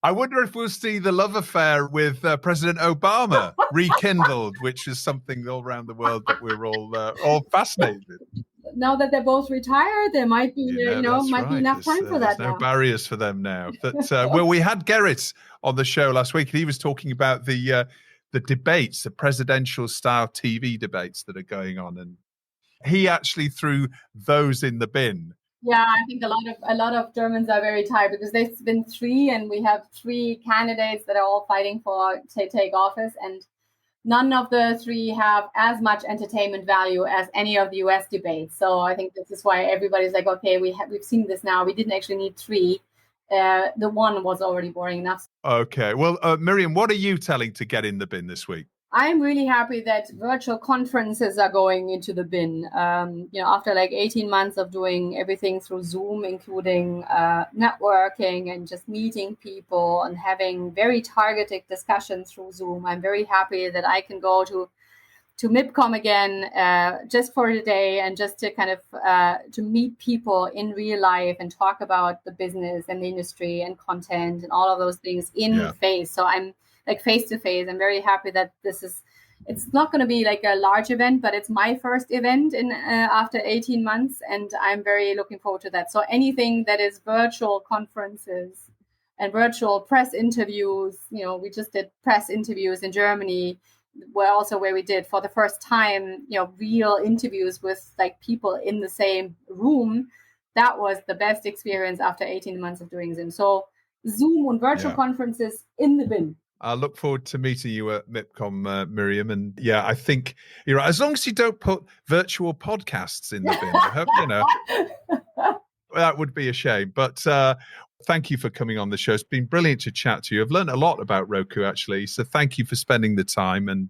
S2: I wonder if we'll see the love affair with President Obama rekindled, which is something all around the world that we're all fascinated with.
S3: Now that they're both retired, there might be, be enough time for that.
S2: There's no barriers for them now. Well, we had Gerrit on the show last week, and he was talking about the debates, the presidential style TV debates that are going on, and he actually threw those in the bin.
S3: Yeah, I think a lot of Germans are very tired because there's been 3, and we have 3 candidates that are all fighting to take office, and none of the 3 have as much entertainment value as any of the US debates. So I think this is why everybody's like, okay, we've seen this now. We didn't actually need 3. The one was already boring enough.
S2: Okay. Well, Mirjam, what are you telling to get in the bin this week?
S3: I'm really happy that virtual conferences are going into the bin. After like 18 months of doing everything through Zoom, including networking and just meeting people and having very targeted discussions through Zoom, I'm very happy that I can go to MIPCOM again just for a day and just to kind of to meet people in real life and talk about the business and the industry and content and all of those things in face. So I'm like face to face. I'm very happy that it's not going to be like a large event, but it's my first event after 18 months. And I'm very looking forward to that. So anything that is virtual conferences and virtual press interviews, we just did press interviews in Germany, where we did for the first time, real interviews with like people in the same room. That was the best experience after 18 months of doing Zoom. So Zoom and virtual conferences in the bin.
S2: I look forward to meeting you at MIPCOM, Mirjam. And I think you're right. As long as you don't put virtual podcasts in the bin, I hope, that would be a shame. But thank you for coming on the show. It's been brilliant to chat to you. I've learned a lot about Roku, actually. So thank you for spending the time. And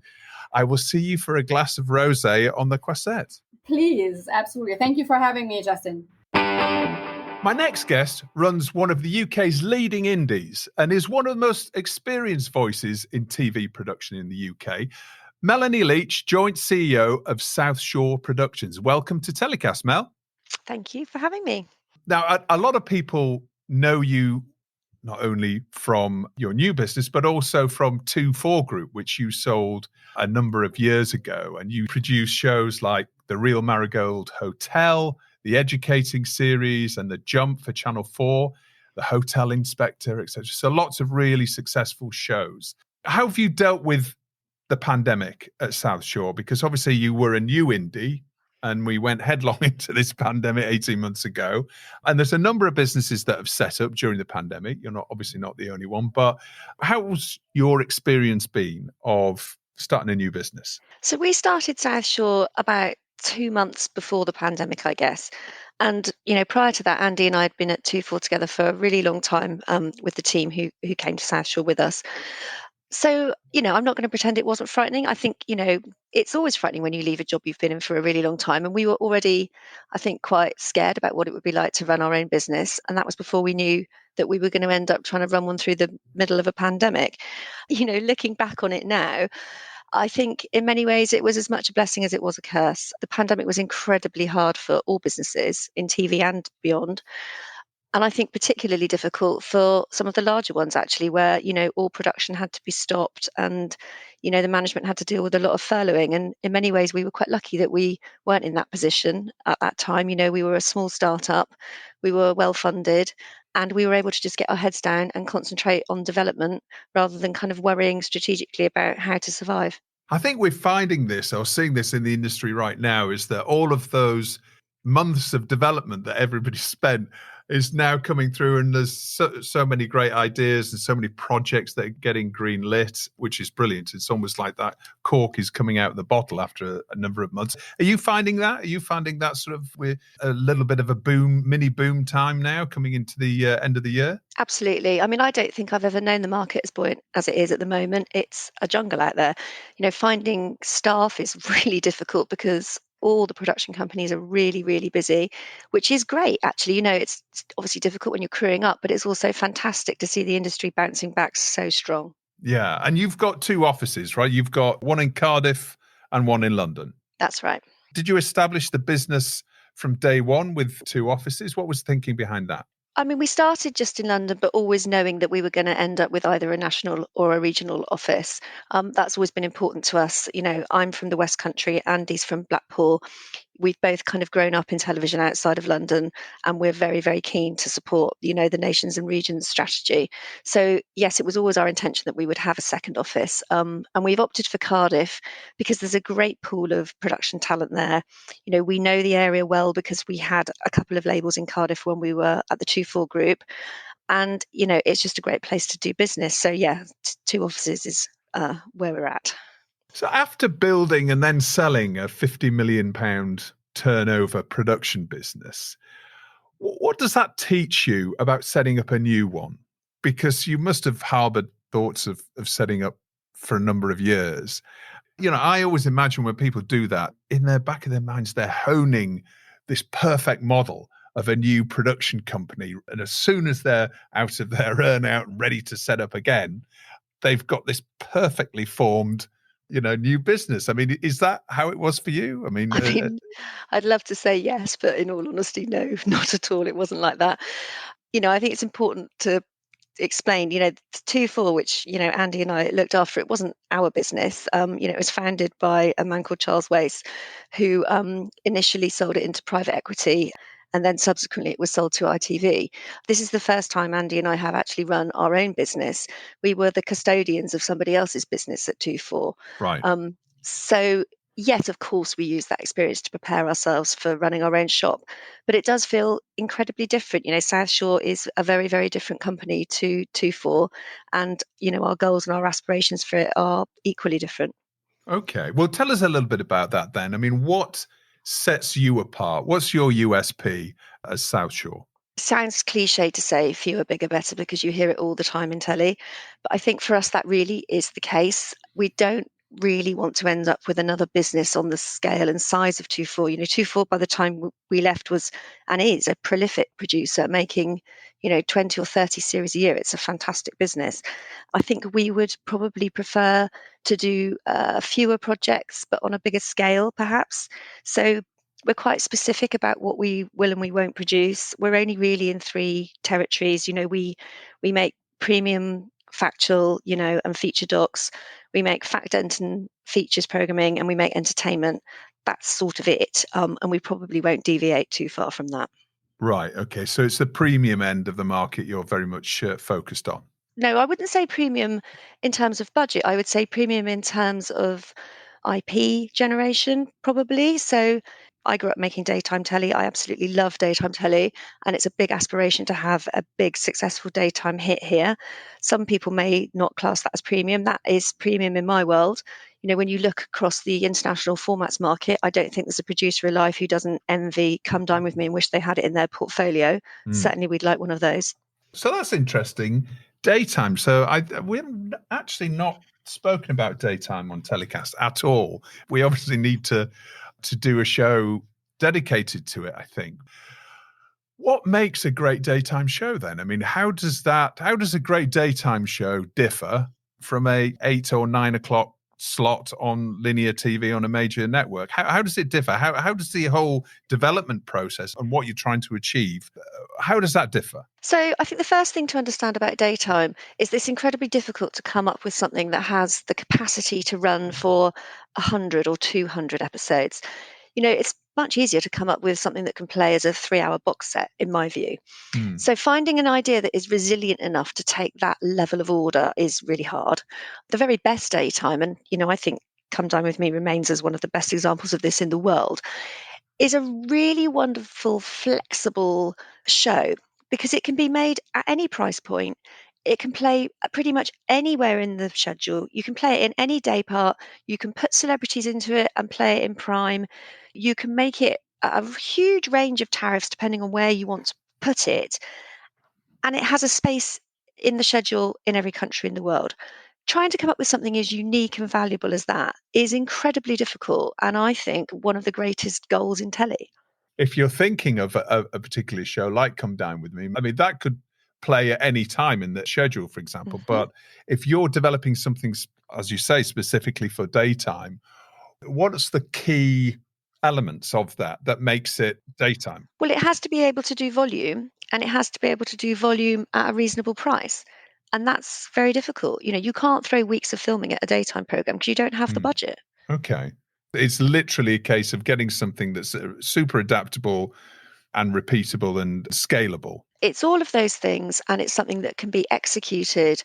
S2: I will see you for a glass of rosé on the Croisette.
S3: Please, absolutely. Thank you for having me, Justin.
S2: My next guest runs one of the UK's leading indies and is one of the most experienced voices in TV production in the UK. Melanie Leach, joint CEO of South Shore Productions. Welcome to TellyCast, Mel.
S4: Thank you for having me.
S2: Now, a lot of people know you not only from your new business, but also from 2-4 Group, which you sold a number of years ago. And you produce shows like The Real Marigold Hotel, the Educating series, and The Jump for Channel 4, The Hotel Inspector, etc. So lots of really successful shows. How have you dealt with the pandemic at South Shore? Because obviously you were a new indie and we went headlong into this pandemic 18 months ago. And there's a number of businesses that have set up during the pandemic. You're obviously not the only one, but how's your experience been of starting a new business?
S4: So we started South Shore about 2 months before the pandemic, I guess. And, prior to that, Andy and I had been at 2-4 together for a really long time with the team who came to South Shore with us. So, I'm not going to pretend it wasn't frightening. I think, it's always frightening when you leave a job you've been in for a really long time. And we were already, I think, quite scared about what it would be like to run our own business. And that was before we knew that we were going to end up trying to run one through the middle of a pandemic. Looking back on it now, I think in many ways it was as much a blessing as it was a curse. The pandemic was incredibly hard for all businesses in TV and beyond. And I think particularly difficult for some of the larger ones, actually, where, all production had to be stopped and, the management had to deal with a lot of furloughing. And in many ways, we were quite lucky that we weren't in that position at that time. We were a small startup, we were well funded, and we were able to just get our heads down and concentrate on development rather than kind of worrying strategically about how to survive.
S2: I think we're finding this, or seeing this in the industry right now, is that all of those months of development that everybody spent is now coming through, and there's so many great ideas and so many projects that are getting green lit, which is brilliant. It's almost like that cork is coming out of the bottle after a number of months. Are you finding that? Are you finding that sort of we're a little bit of a mini boom time now coming into the end of the year?
S4: Absolutely. I mean, I don't think I've ever known the market as buoyant as it is at the moment. It's a jungle out there. Finding staff is really difficult because all the production companies are really, really busy, which is great, actually. It's obviously difficult when you're crewing up, but it's also fantastic to see the industry bouncing back so strong.
S2: Yeah. And you've got 2 offices, right? You've got one in Cardiff and one in London.
S4: That's right.
S2: Did you establish the business from day one with 2 offices? What was the thinking behind that?
S4: I mean, we started just in London, but always knowing that we were going to end up with either a national or a regional office. That's always been important to us. I'm from the West Country, Andy's from Blackpool. We've both kind of grown up in television outside of London, and we're very, very keen to support, the nations and regions strategy. So yes, it was always our intention that we would have a second office. And we've opted for Cardiff because there's a great pool of production talent there. We know the area well because we had a couple of labels in Cardiff when we were at the 2-4 group. And, it's just a great place to do business. So yeah, 2 offices is where we're at.
S2: So after building and then selling a £50 million turnover production business, what does that teach you about setting up a new one? Because you must have harbored thoughts of setting up for a number of years. I always imagine when people do that, in the back of their minds, they're honing this perfect model of a new production company. And as soon as they're out of their earn-out and ready to set up again, they've got this perfectly formed new business. I mean, is that how it was for you? I mean,
S4: I'd love to say yes, but in all honesty, no, not at all. It wasn't like that. I think it's important to explain, 2-4, which, Andy and I looked after, it wasn't our business. It was founded by a man called Charles Wace, who initially sold it into private equity. And then subsequently it was sold to ITV. This is the first time Andy and I have actually run our own business. We were the custodians of somebody else's business at 2-4.
S2: right.
S4: So yes, of course, we use that experience to prepare ourselves for running our own shop, but it does feel incredibly different. South Shore is a very, very different company to 2-4, and our goals and our aspirations for it are equally different.
S2: Okay, well, tell us a little bit about that then. I mean, what sets you apart? What's your USP as South Shore?
S4: Sounds cliche to say fewer, bigger, better, because you hear it all the time in telly. But I think for us, that really is the case. We don't really want to end up with another business on the scale and size of 2-4. 2-4 by the time we left was and is a prolific producer, making 20 or 30 series a year. It's a fantastic business. I think we would probably prefer to do fewer projects, but on a bigger scale, perhaps. So we're quite specific about what we will and we won't produce. We're only really in 3 territories. We make premium factual, and feature docs. We make fact and features programming, and we make entertainment. That's sort of it. And we probably won't deviate too far from that.
S2: Right. Okay. So it's the premium end of the market you're very much focused on.
S4: No, I wouldn't say premium in terms of budget. I would say premium in terms of IP generation, probably. So I grew up making daytime telly. I absolutely love daytime telly, and it's a big aspiration to have a big successful daytime hit here. Some people may not class that as premium. That is premium in my world. When you look across the international formats market, I don't think there's a producer alive who doesn't envy Come Dine With Me and wish they had it in their portfolio. Certainly we'd like one of those.
S2: So that's interesting. Daytime. So we're actually not spoken about daytime on TellyCast at all. We obviously need to do a show dedicated to it, I think. What makes a great daytime show then? I mean, how does a great daytime show differ from a 8 or 9 o'clock slot on linear TV on a major network? How does it differ? How does the whole development process and what you're trying to achieve, how does that differ?
S4: So I think the first thing to understand about daytime is it's incredibly difficult to come up with something that has the capacity to run for 100 or 200 episodes. It's much easier to come up with something that can play as a 3-hour box set, in my view. So finding an idea that is resilient enough to take that level of order is really hard. The very best daytime, and I think Come Dine With Me remains as one of the best examples of this in the world, is a really wonderful, flexible show because it can be made at any price point. It can play pretty much anywhere in the schedule. You can play it in any day part. You can put celebrities into it and play it in prime. You can make it a huge range of tariffs depending on where you want to put it. And it has a space in the schedule in every country in the world. Trying to come up with something as unique and valuable as that is incredibly difficult. And I think one of the greatest goals in telly.
S2: If you're thinking of a particular show like Come Down With Me, I mean, that could play at any time in the schedule, for example.
S4: Mhm.
S2: But if you're developing something, as you say, specifically for daytime, what's the key elements of that makes it daytime?
S4: Well, it has to be able to do volume, and it has to be able to do volume at a reasonable price. And that's very difficult. You can't throw weeks of filming at a daytime program because you don't have the budget.
S2: Okay. It's literally a case of getting something that's super adaptable and repeatable and scalable.
S4: It's all of those things, and it's something that can be executed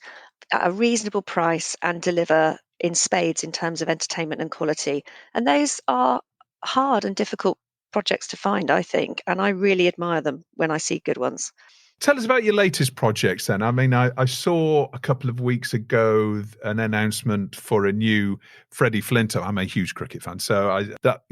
S4: at a reasonable price and deliver in spades in terms of entertainment and quality. And those are hard and difficult projects to find, I think, and I really admire them when I see good ones.
S2: Tell us about your latest projects then. I mean, I saw a couple of weeks ago an announcement for a new Freddie Flintoff. I'm a huge cricket fan, so that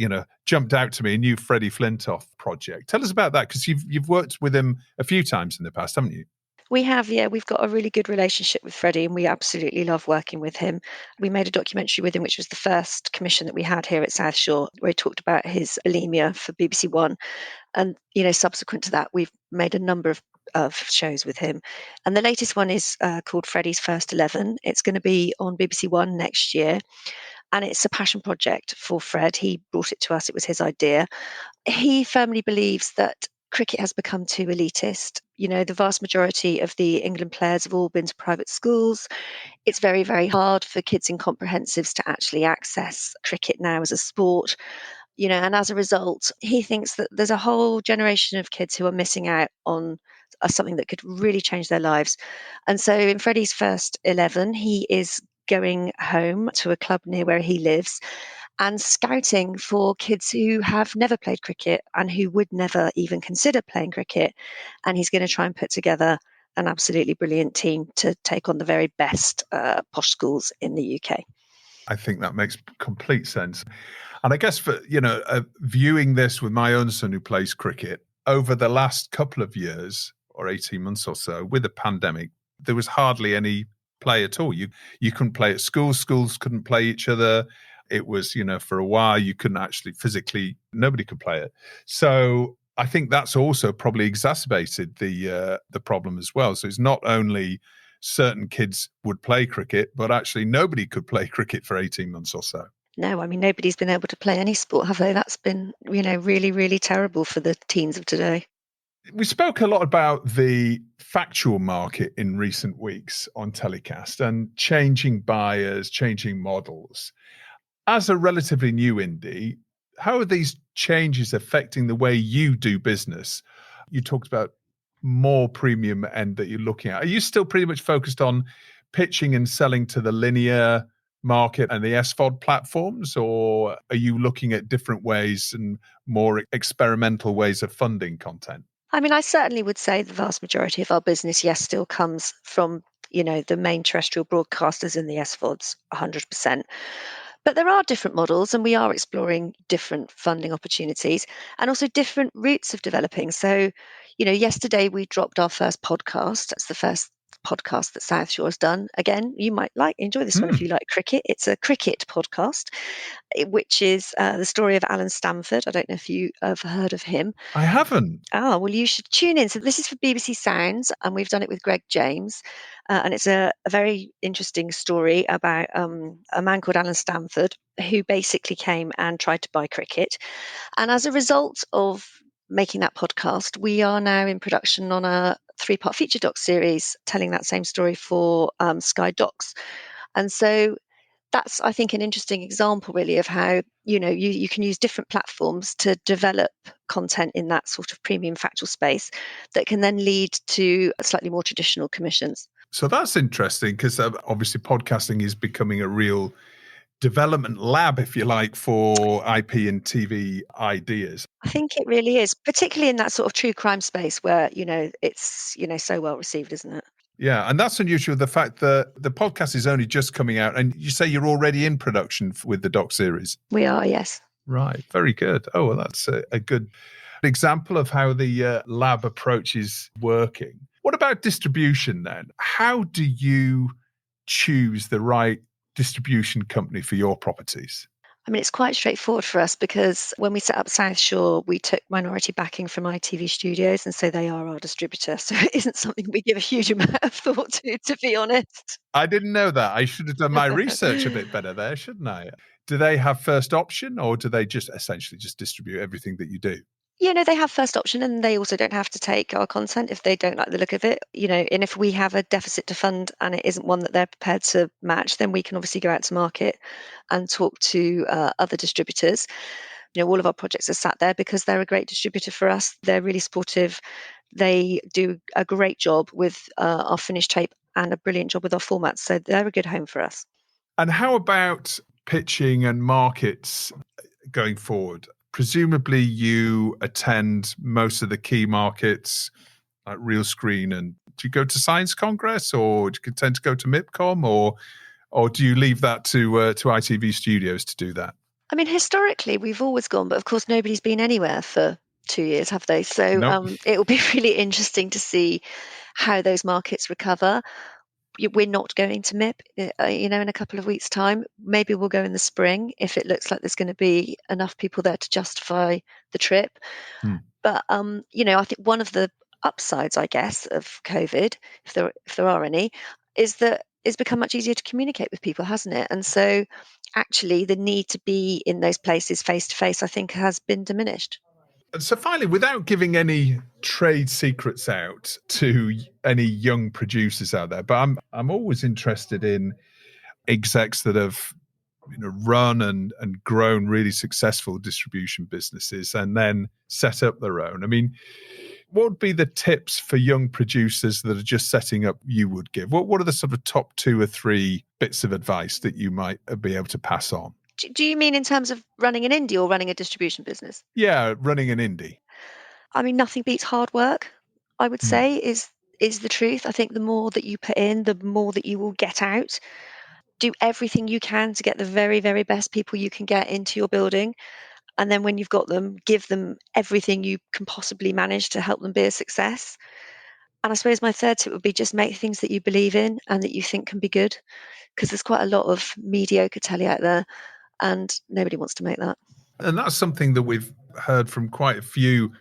S2: jumped out to me, a new Freddie Flintoff project. Tell us about that, because you've worked with him a few times in the past, haven't you?
S4: We have, yeah. We've got a really good relationship with Freddie, and we absolutely love working with him. We made a documentary with him, which was the first commission that we had here at South Shore, where he talked about his bulimia for BBC One. And, subsequent to that, we've made a number of shows with him. And the latest one is called Freddie's First 11. It's going to be on BBC One next year. And it's a passion project for Fred. He brought it to us. It was his idea. He firmly believes that cricket has become too elitist. The vast majority of the England players have all been to private schools. It's very, very hard for kids in comprehensives to actually access cricket now as a sport. And as a result, he thinks that there's a whole generation of kids who are missing out on something that could really change their lives. And so in Freddie's First 11, he is going home to a club near where he lives and scouting for kids who have never played cricket and who would never even consider playing cricket. And he's going to try and put together an absolutely brilliant team to take on the very best posh schools in the UK.
S2: I think that makes complete sense. And I guess for, viewing this with my own son who plays cricket, over the last couple of years or 18 months or so, with the pandemic, there was hardly any play at all. You couldn't play at schools couldn't play each other. It was, for a while, you couldn't actually physically, nobody could play it. So I think that's also probably exacerbated the problem as well. So it's not only certain kids would play cricket, but actually nobody could play cricket for 18 months or so.
S4: No, I mean, nobody's been able to play any sport, have they? That's been, really, really terrible for the teens of today.
S2: We spoke a lot about the factual market in recent weeks on TellyCast and changing buyers, changing models. As a relatively new indie, how are these changes affecting the way you do business? You talked about more premium end that you're looking at. Are you still pretty much focused on pitching and selling to the linear market and the SVOD platforms, or are you looking at different ways and more experimental ways of funding content?
S4: I mean, I certainly would say the vast majority of our business, yes, still comes from, the main terrestrial broadcasters and the SVODs, 100%. But there are different models, and we are exploring different funding opportunities and also different routes of developing. So, yesterday we dropped our first podcast. That's the first podcast that South Shore has done. Again, you might enjoy this one if you like cricket. It's a cricket podcast, which is the story of Alan Stamford. I don't know if you have heard of him.
S2: I haven't.
S4: Oh, well, you should tune in. So this is for BBC Sounds, and we've done it with Greg James. And it's a very interesting story about a man called Alan Stamford, who basically came and tried to buy cricket. And as a result of making that podcast, we are now in production on a 3-part feature doc series telling that same story for Sky Docs. And so that's, I think, an interesting example really of how, you can use different platforms to develop content in that sort of premium factual space that can then lead to slightly more traditional commissions.
S2: So that's interesting, because obviously podcasting is becoming a real development lab, if you like, for IP and TV ideas.
S4: I think it really is, particularly in that sort of true crime space where, it's, so well received, isn't it?
S2: Yeah, and that's unusual, the fact that the podcast is only just coming out, and you say you're already in production with the doc series.
S4: We are, yes.
S2: Right, very good. Oh, well, that's a good example of how the lab approach is working. What about distribution then? How do you choose the right distribution company for your properties?
S4: I mean, it's quite straightforward for us because when we set up South Shore, we took minority backing from ITV Studios, and so they are our distributor. So it isn't something we give a huge amount of thought to be honest.
S2: I didn't know that. I should have done my research a bit better there, shouldn't I? Do they have first option, or do they just essentially just distribute everything that you do?
S4: They have first option, and they also don't have to take our content if they don't like the look of it. And if we have a deficit to fund and it isn't one that they're prepared to match, then we can obviously go out to market and talk to other distributors. All of our projects are sat there because they're a great distributor for us. They're really supportive. They do a great job with our finished tape and a brilliant job with our formats. So they're a good home for us.
S2: And how about pitching and markets going forward? Presumably you attend most of the key markets like Real Screen, and do you go to Science Congress, or do you tend to go to MIPCOM, or do you leave that to ITV Studios to do that?
S4: I mean, historically, we've always gone, but of course, nobody's been anywhere for 2 years, have they? So
S2: Nope.
S4: It will be really interesting to see how those markets recover. We're not going to MIP, in a couple of weeks' time. Maybe we'll go in the spring if it looks like there's going to be enough people there to justify the trip. But I think one of the upsides, I guess, of COVID, if there are any, is that it's become much easier to communicate with people, hasn't it? And so, actually, the need to be in those places face to face, I think, has been diminished.
S2: So finally, without giving any trade secrets out to any young producers out there, but I'm always interested in execs that have run and grown really successful distribution businesses and then set up their own. I mean, what would be the tips for young producers that are just setting up you would give? What are the sort of top 2 or 3 bits of advice that you might be able to pass on?
S4: Do you mean in terms of running an indie or running a distribution business?
S2: Yeah, running an indie.
S4: I mean, nothing beats hard work, I would say, is the truth. I think the more that you put in, the more that you will get out. Do everything you can to get the very, very best people you can get into your building. And then when you've got them, give them everything you can possibly manage to help them be a success. And I suppose my third tip would be just make things that you believe in and that you think can be good, because there's quite a lot of mediocre telly out there and nobody wants to make that.
S2: And that's something that we've heard from quite a few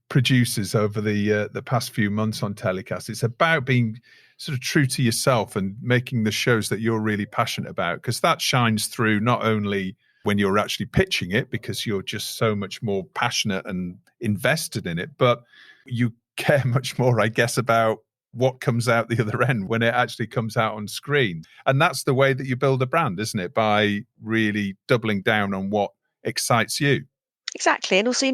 S2: producers over the past few months on TellyCast. It's about being sort of true to yourself and making the shows that you're really passionate about, because that shines through not only when you're actually pitching it, because you're just so much more passionate and invested in it, but you care much more, I guess, about what comes out the other end when it actually comes out on screen. And that's the way that you build a brand, isn't it? By really doubling down on what excites you.
S4: Exactly. And also,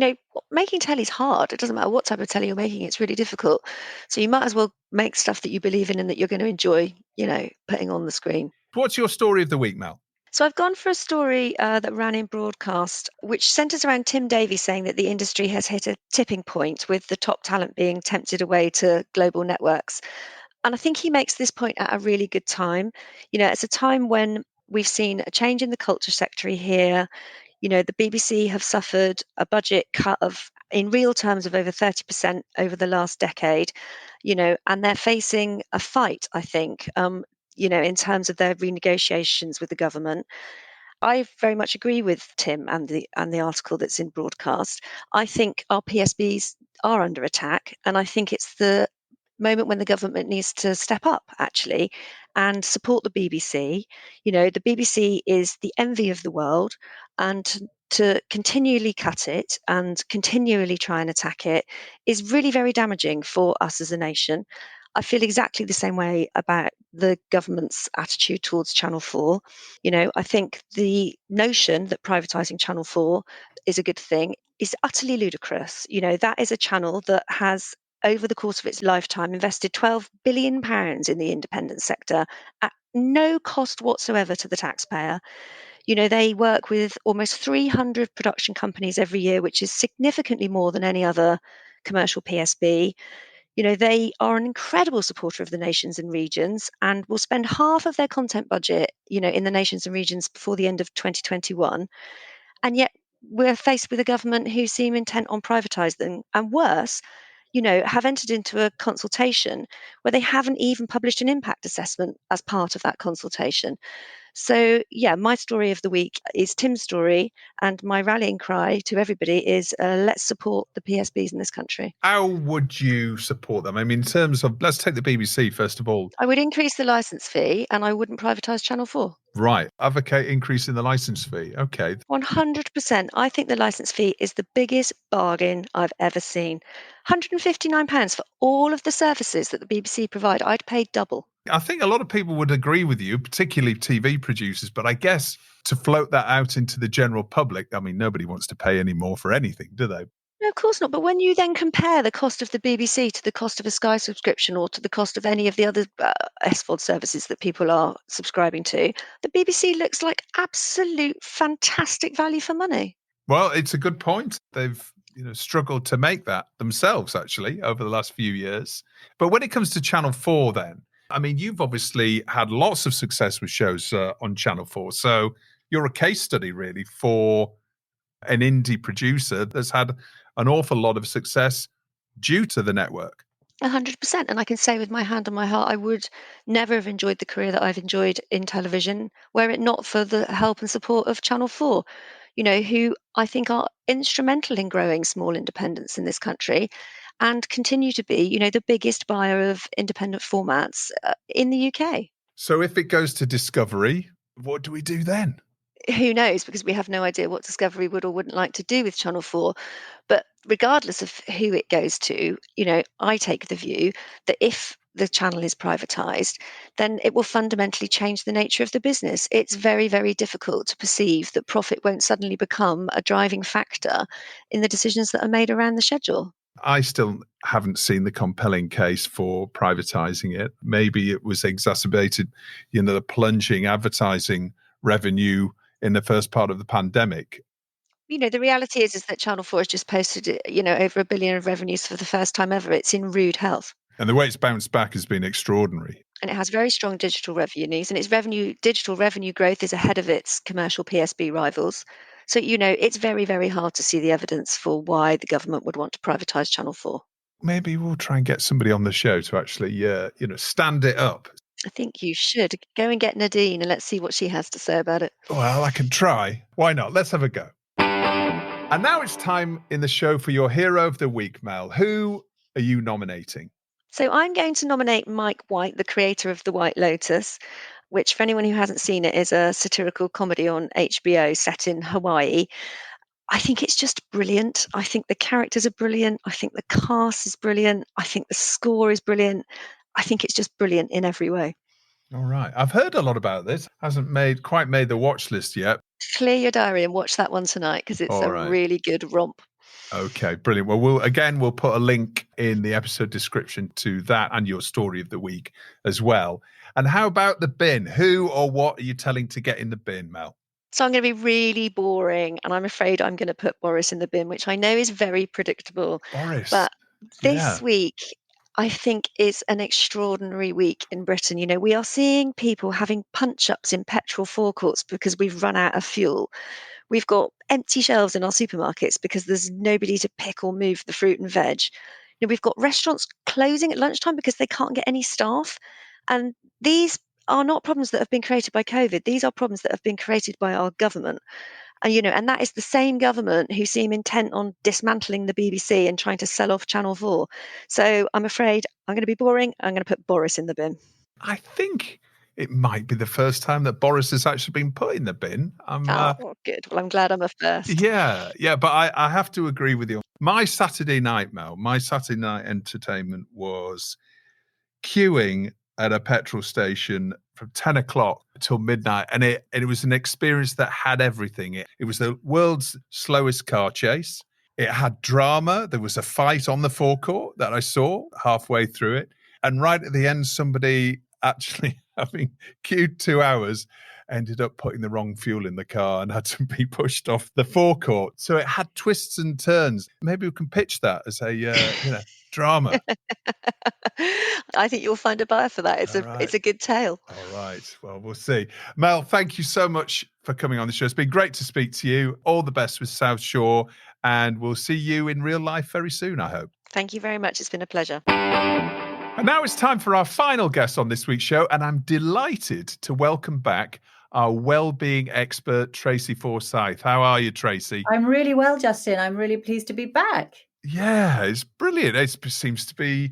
S4: making telly's hard. It doesn't matter what type of telly you're making, it's really difficult. So you might as well make stuff that you believe in and that you're going to enjoy, putting on the screen.
S2: What's your story of the week, Mel?
S4: So I've gone for a story that ran in broadcast, which centres around Tim Davies saying that the industry has hit a tipping point with the top talent being tempted away to global networks. And I think he makes this point at a really good time. It's a time when we've seen a change in the culture sector here. The BBC have suffered a budget cut in real terms, of over 30% over the last decade, and they're facing a fight, I think, in terms of their renegotiations with the government. I very much agree with Tim and the article that's in broadcast. I think our PSBs are under attack, and I think it's the moment when the government needs to step up, actually, and support the BBC. The BBC is the envy of the world, and to continually cut it and continually try and attack it is really very damaging for us as a nation. I feel exactly the same way about the government's attitude towards Channel 4. I think the notion that privatising Channel 4 is a good thing is utterly ludicrous. That is a channel that has, over the course of its lifetime, invested £12 billion in the independent sector at no cost whatsoever to the taxpayer. They work with almost 300 production companies every year, which is significantly more than any other commercial PSB. They are an incredible supporter of the nations and regions and will spend half of their content budget, in the nations and regions before the end of 2021. And yet we're faced with a government who seem intent on privatising, and worse, have entered into a consultation where they haven't even published an impact assessment as part of that consultation. So, yeah, my story of the week is Tim's story, and my rallying cry to everybody is let's support the PSBs in this country.
S2: How would you support them? I mean, in terms of, let's take the BBC first of all.
S4: I would increase the licence fee and I wouldn't privatise Channel 4.
S2: Right. Advocate increasing the licence fee. Okay.
S4: 100%. I think the licence fee is the biggest bargain I've ever seen. £159 for all of the services that the BBC provide. I'd pay double.
S2: I think a lot of people would agree with you, particularly TV producers, but I guess to float that out into the general public, I mean, nobody wants to pay any more for anything, do they?
S4: No, of course not. But when you then compare the cost of the BBC to the cost of a Sky subscription or to the cost of any of the other SVOD services that people are subscribing to, the BBC looks like absolute fantastic value for money.
S2: Well, it's a good point. They've struggled to make that themselves, actually, over the last few years. But when it comes to Channel 4 then, I mean, you've obviously had lots of success with shows on Channel 4. So you're a case study, really, for an indie producer that's had an awful lot of success due to the network.
S4: 100%. And I can say with my hand on my heart, I would never have enjoyed the career that I've enjoyed in television were it not for the help and support of Channel 4, who I think are instrumental in growing small independents in this country and continue to be, the biggest buyer of independent formats in the UK.
S2: So if it goes to Discovery, what do we do then?
S4: Who knows? Because we have no idea what Discovery would or wouldn't like to do with Channel 4. But regardless of who it goes to, I take the view that if the channel is privatised, then it will fundamentally change the nature of the business. It's very, very difficult to perceive that profit won't suddenly become a driving factor in the decisions that are made around the schedule.
S2: I still haven't seen the compelling case for privatising it. Maybe it was exacerbated, the plunging advertising revenue in the first part of the pandemic.
S4: The reality is that Channel 4 has just posted, over £1 billion of revenues for the first time ever. It's in rude health.
S2: And the way it's bounced back has been extraordinary.
S4: And it has very strong digital revenues, and its digital revenue growth is ahead of its commercial PSB rivals. So, it's very, very hard to see the evidence for why the government would want to privatise Channel 4.
S2: Maybe we'll try and get somebody on the show to actually, stand it up.
S4: I think you should. Go and get Nadine and let's see what she has to say about it.
S2: Well, I can try. Why not? Let's have a go. And now it's time in the show for your hero of the week, Mel. Who are you nominating?
S4: So I'm going to nominate Mike White, the creator of The White Lotus, which for anyone who hasn't seen it is a satirical comedy on HBO set in Hawaii. I think it's just brilliant. I think the characters are brilliant. I think the cast is brilliant. I think the score is brilliant. I think it's just brilliant in every way.
S2: All right. I've heard a lot about this. Hasn't quite made the watch list yet.
S4: Clear your diary and watch that one tonight because it's really good romp.
S2: Okay, brilliant. Well, we'll put a link in the episode description to that and your story of the week as well. And how about the bin? Who or what are you telling to get in the bin, Mel?
S4: So I'm going to be really boring, and I'm afraid I'm going to put Boris in the bin, which I know is very predictable.
S2: Boris.
S4: But this week, I think, is an extraordinary week in Britain. We are seeing people having punch-ups in petrol forecourts because we've run out of fuel. We've got empty shelves in our supermarkets because there's nobody to pick or move the fruit and veg. We've got restaurants closing at lunchtime because they can't get any staff. And these are not problems that have been created by COVID. These are problems that have been created by our government. And that is the same government who seem intent on dismantling the BBC and trying to sell off Channel 4. So I'm afraid I'm going to be boring. I'm going to put Boris in the bin.
S2: I think it might be the first time that Boris has actually been put in the bin.
S4: Good. Well, I'm glad I'm a first.
S2: Yeah. But I have to agree with you. My Saturday night, Mel, my Saturday night entertainment was queuing at a petrol station from 10 o'clock till midnight. And it was an experience that had everything. It was the world's slowest car chase. It had drama. There was a fight on the forecourt that I saw halfway through it. And right at the end, somebody actually having queued 2 hours, ended up putting the wrong fuel in the car and had to be pushed off the forecourt. So it had twists and turns. Maybe we can pitch that as a drama.
S4: I think you'll find a buyer for that. It's
S2: All
S4: a
S2: right.
S4: it's a good tale.
S2: All right. Well, we'll see. Mel, thank you so much for coming on the show. It's been great to speak to you. All the best with South Shore, and we'll see you in real life very soon, I hope.
S4: Thank you very much. It's been a pleasure.
S2: And now it's time for our final guest on this week's show, and I'm delighted to welcome back our wellbeing expert, Tracy Forsyth. How are you, Tracy?
S5: I'm really well, Justin. I'm really pleased to be back.
S2: Yeah, it's brilliant. It seems to be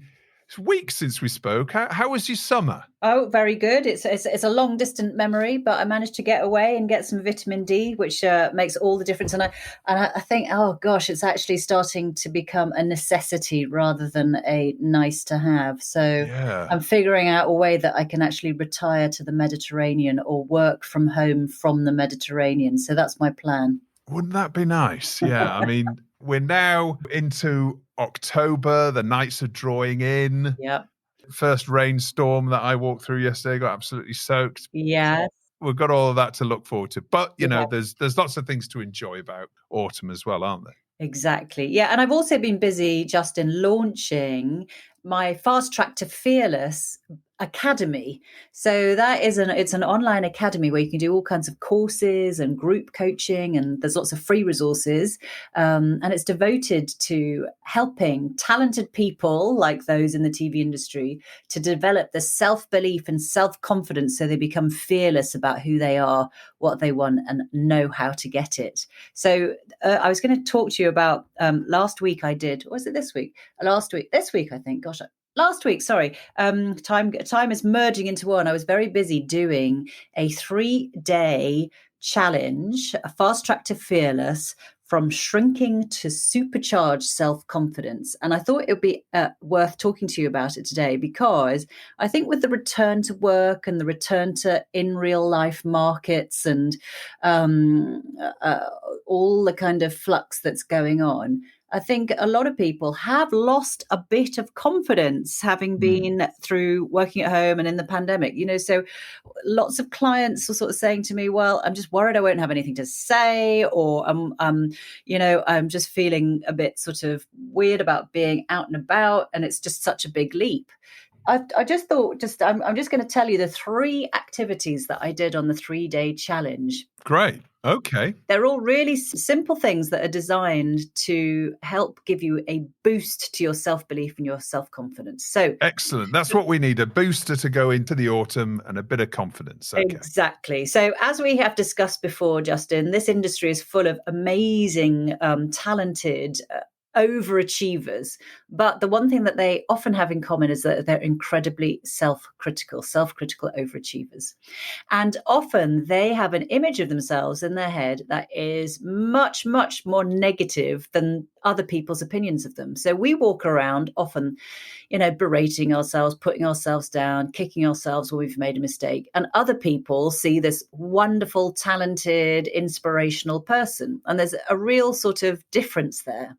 S2: weeks since we spoke. How was your summer?
S5: Oh, very good. It's a long distant memory, but I managed to get away and get some vitamin D, which makes all the difference. And I think, oh gosh, it's actually starting to become a necessity rather than a nice to have. So
S2: Yeah.
S5: I'm figuring out a way that I can actually retire to the Mediterranean or work from home from the Mediterranean. So that's my plan.
S2: Wouldn't that be nice? Yeah. I mean, we're now into October. The nights are drawing in.
S5: Yeah.
S2: First rainstorm that I walked through yesterday got absolutely soaked.
S5: Yeah.
S2: We've got all of that to look forward to. But,
S5: Yeah.
S2: there's lots of things to enjoy about autumn as well, aren't there?
S5: Exactly. Yeah. And I've also been busy, Justin, launching my Fast Track to Fearless Academy. So it's an online academy where you can do all kinds of courses and group coaching, and there's lots of free resources. And it's devoted to helping talented people like those in the TV industry to develop the self-belief and self-confidence so they become fearless about who they are, what they want, and know how to get it. So I was going to talk to you about last week I did, or was it this week? This week, I think. Gosh, last week, sorry. Time is merging into one. I was very busy doing a 3-day challenge, a Fast Track to Fearless, from shrinking to supercharged self-confidence. And I thought it would be worth talking to you about it today, because I think with the return to work and the return to in real life markets and all the kind of flux that's going on, I think a lot of people have lost a bit of confidence having been through working at home and in the pandemic, so lots of clients are sort of saying to me, well, I'm just worried I won't have anything to say, or I'm just feeling a bit sort of weird about being out and about, and it's just such a big leap. I just thought, I'm just going to tell you the 3 activities that I did on the 3-day challenge.
S2: Great. Okay.
S5: They're all really simple things that are designed to help give you a boost to your self-belief and your self-confidence. So
S2: Excellent. That's what we need, a booster to go into the autumn and a bit of confidence. Okay.
S5: Exactly. So as we have discussed before, Justin, this industry is full of amazing, talented overachievers. But the one thing that they often have in common is that they're incredibly self-critical overachievers. And often they have an image of themselves in their head that is much, much more negative than other people's opinions of them. So we walk around often, berating ourselves, putting ourselves down, kicking ourselves when we've made a mistake. And other people see this wonderful, talented, inspirational person. And there's a real sort of difference there.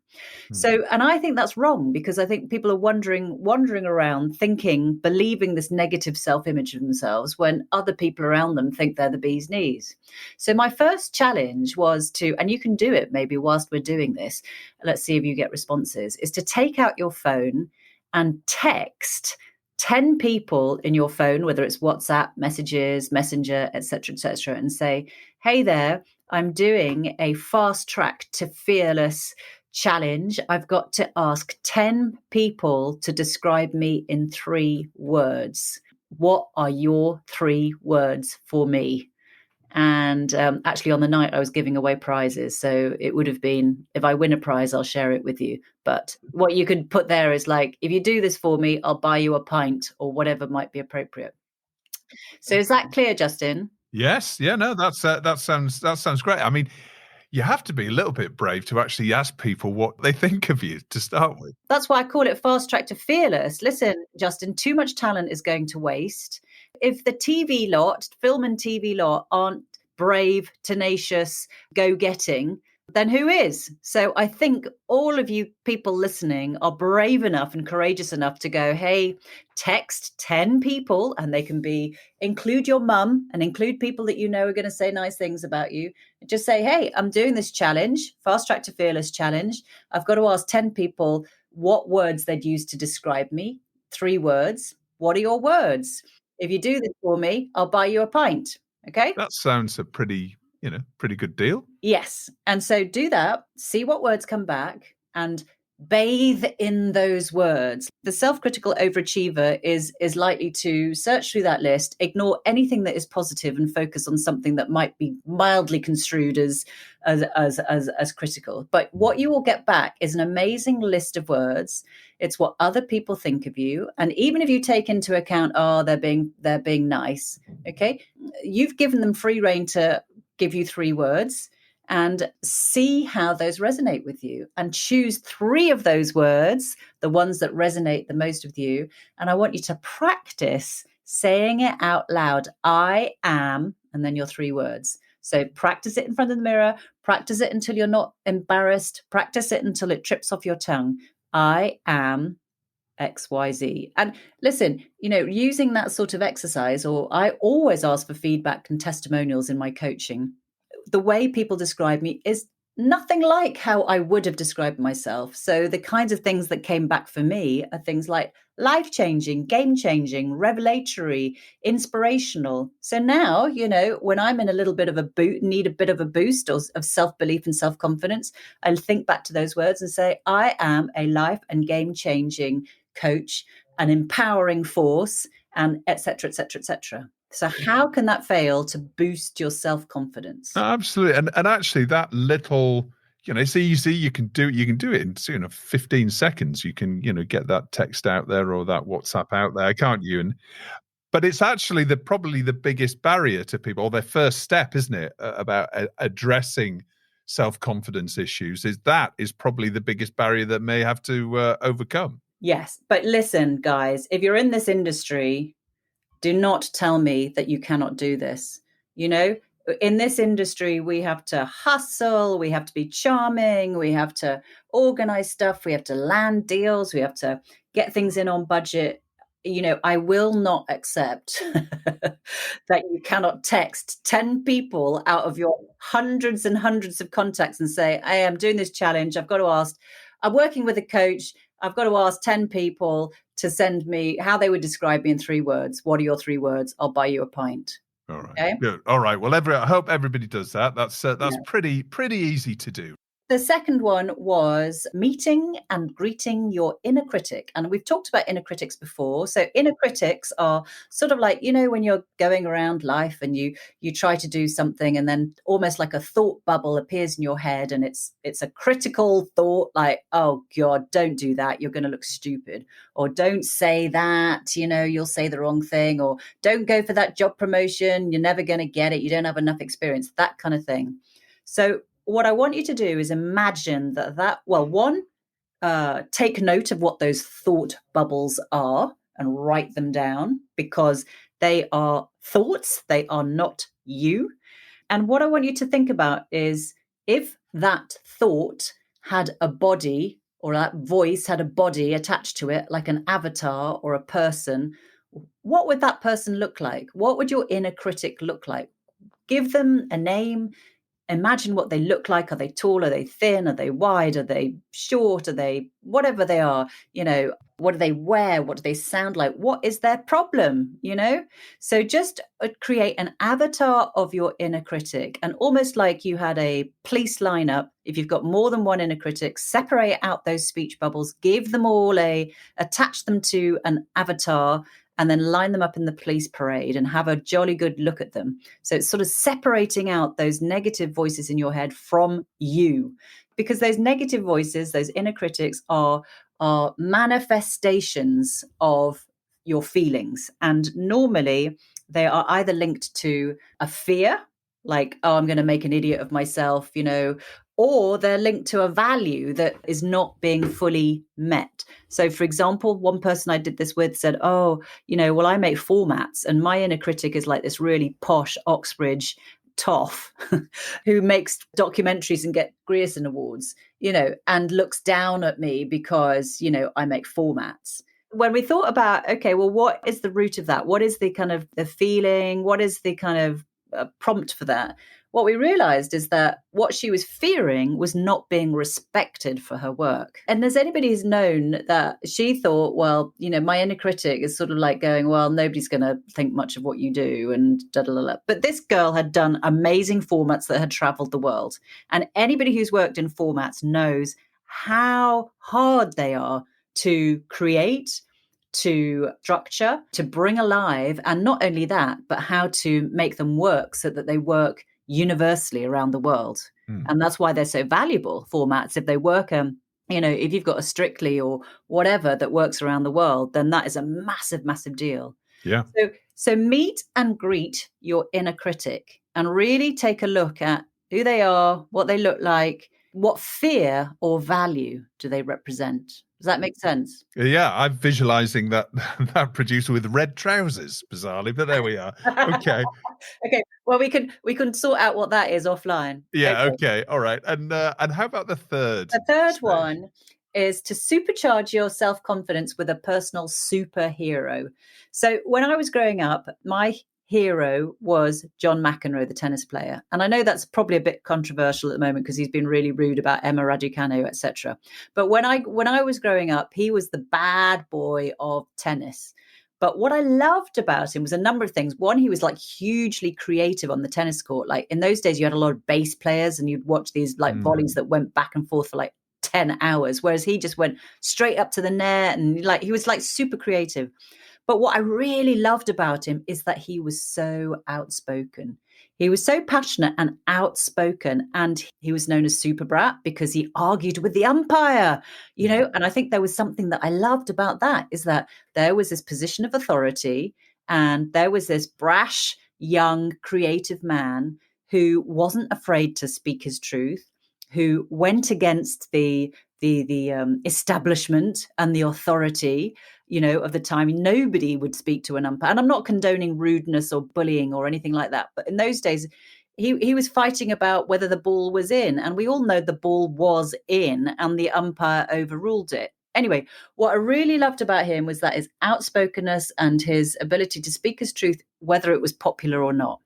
S5: So, and I think that's wrong, because I think people are wandering around thinking, believing this negative self-image of themselves when other people around them think they're the bee's knees. So my first challenge was and you can do it maybe whilst we're doing this, let's see if you get responses, is to take out your phone and text 10 people in your phone, whether it's WhatsApp, Messages, Messenger, etc., and say, hey there, I'm doing a Fast Track to Fearless challenge. I've got to ask 10 people to describe me in 3 words. What are your 3 words for me? And actually on the night I was giving away prizes. So it would have been, if I win a prize, I'll share it with you. But what you could put there is like, if you do this for me, I'll buy you a pint, or whatever might be appropriate. So is that clear, Justin?
S2: Yes. Yeah, no, that sounds great. I mean, you have to be a little bit brave to actually ask people what they think of you to start with.
S5: That's why I call it Fast Track to Fearless. Listen, Justin, too much talent is going to waste. If the film and TV lot aren't brave, tenacious, go-getting, then who is? So I think all of you people listening are brave enough and courageous enough to go, hey, text 10 people, and they can include your mum and include people that you know are going to say nice things about you. Just say, hey, I'm doing this challenge, Fast Track to Fearless challenge. I've got to ask 10 people what words they'd use to describe me. 3 words. What are your words? If you do this for me, I'll buy you a pint. Okay?
S2: That sounds a pretty good deal.
S5: Yes. And so do that, see what words come back, and bathe in those words. The self-critical overachiever is likely to search through that list, ignore anything that is positive, and focus on something that might be mildly construed as critical. But what you will get back is an amazing list of words. It's what other people think of you. And even if you take into account, they're being nice, okay, you've given them free rein to give you 3 words, and see how those resonate with you, and choose 3 of those words, the ones that resonate the most with you. And I want you to practice saying it out loud. I am, and then your 3 words. So practice it in front of the mirror, practice it until you're not embarrassed, practice it until it trips off your tongue. I am XYZ. And listen, using that sort of exercise, or I always ask for feedback and testimonials in my coaching. The way people describe me is nothing like how I would have described myself. So the kinds of things that came back for me are things like life-changing, game-changing, revelatory, inspirational. So now, when I'm in a little bit of need a bit of a boost of self-belief and self-confidence, I think back to those words and say, I am a life and game-changing coach, an empowering force, and et cetera, et cetera, et cetera. So how can that fail to boost your self-confidence?
S2: Absolutely. And actually that little, it's easy. You can do it in 15 seconds. You can, get that text out there or that WhatsApp out there, can't you? But it's actually probably the biggest barrier to people, or their first step, isn't it, about addressing self-confidence issues, is probably the biggest barrier that may have to overcome.
S5: Yes. But listen, guys, if you're in this industry, do not tell me that you cannot do this. In this industry, we have to hustle, we have to be charming, we have to organize stuff, we have to land deals, we have to get things in on budget. I will not accept that you cannot text 10 people out of your hundreds and hundreds of contacts and say, I am doing this challenge. I'm working with a coach. I've got to ask 10 people to send me how they would describe me in 3 words. What are your 3 words? I'll buy you a pint.
S2: All right.
S5: Okay?
S2: Good. All right. Well, I hope everybody does that. That's pretty easy to do.
S5: The second one was meeting and greeting your inner critic. And we've talked about inner critics before. So inner critics are sort of like, when you're going around life and you try to do something, and then almost like a thought bubble appears in your head, and it's a critical thought like, oh God, don't do that. You're going to look stupid. Or don't say that, you'll say the wrong thing. Or don't go for that job promotion. You're never going to get it. You don't have enough experience, that kind of thing. So what I want you to do is imagine take note of what those thought bubbles are and write them down, because they are thoughts, they are not you. And what I want you to think about is, if that thought had a body, or that voice had a body attached to it, like an avatar or a person, what would that person look like? What would your inner critic look like? Give them a name. Imagine what they look like. Are they tall? Are they thin? Are they wide? Are they short? Are they whatever they are? What do they wear? What do they sound like? What is their problem? So just create an avatar of your inner critic, and almost like you had a police lineup. If you've got more than one inner critic, separate out those speech bubbles, give them all attach them to an avatar, and then line them up in the police parade and have a jolly good look at them. So it's sort of separating out those negative voices in your head from you, because those negative voices, those inner critics, are manifestations of your feelings. And normally they are either linked to a fear, like, oh, I'm going to make an idiot of myself, or they're linked to a value that is not being fully met. So, for example, one person I did this with said, oh, I make formats, and my inner critic is like this really posh Oxbridge toff who makes documentaries and get Grierson Awards, and looks down at me because, I make formats. When we thought about, okay, well, what is the root of that? What is the kind of the feeling? What is the kind of prompt for that? What we realized is that what she was fearing was not being respected for her work. And as anybody who's known that she thought, well, my inner critic is sort of like going, well, nobody's going to think much of what you do and da da da. But this girl had done amazing formats that had traveled the world. And anybody who's worked in formats knows how hard they are to create, to structure, to bring alive, and not only that, but how to make them work so that they work universally around the world. And that's why they're so valuable formats. If they work, if you've got a Strictly or whatever that works around the world, then that is a massive, massive deal.
S2: Yeah.
S5: So meet and greet your inner critic and really take a look at who they are, what they look like, what fear or value do they represent? Does that make sense?
S2: Yeah, I'm visualizing that producer with red trousers, bizarrely, but there we are. Okay.
S5: Okay. Well, we can sort out what that is offline.
S2: Yeah. Okay. All right. And how about the third?
S5: The third
S2: stage?
S5: one is to supercharge your self-confidence with a personal superhero. So when I was growing up, my hero was John McEnroe, the tennis player. And I know that's probably a bit controversial at the moment because he's been really rude about Emma Raducanu, etc. But when I was growing up, he was the bad boy of tennis. But what I loved about him was a number of things. One, he was like hugely creative on the tennis court. Like in those days, you had a lot of bass players and you'd watch these like volleys that went back and forth for like 10 hours, whereas he just went straight up to the net and like he was like super creative. But what I really loved about him is that he was so outspoken. He was so passionate and outspoken, and he was known as Super Brat because he argued with the umpire, and I think there was something that I loved about that, is that there was this position of authority and there was this brash, young, creative man who wasn't afraid to speak his truth, who went against the establishment and the authority, of the time. Nobody would speak to an umpire. And I'm not condoning rudeness or bullying or anything like that. But in those days, he was fighting about whether the ball was in. And we all know the ball was in and the umpire overruled it. Anyway, what I really loved about him was that his outspokenness and his ability to speak his truth, whether it was popular or not.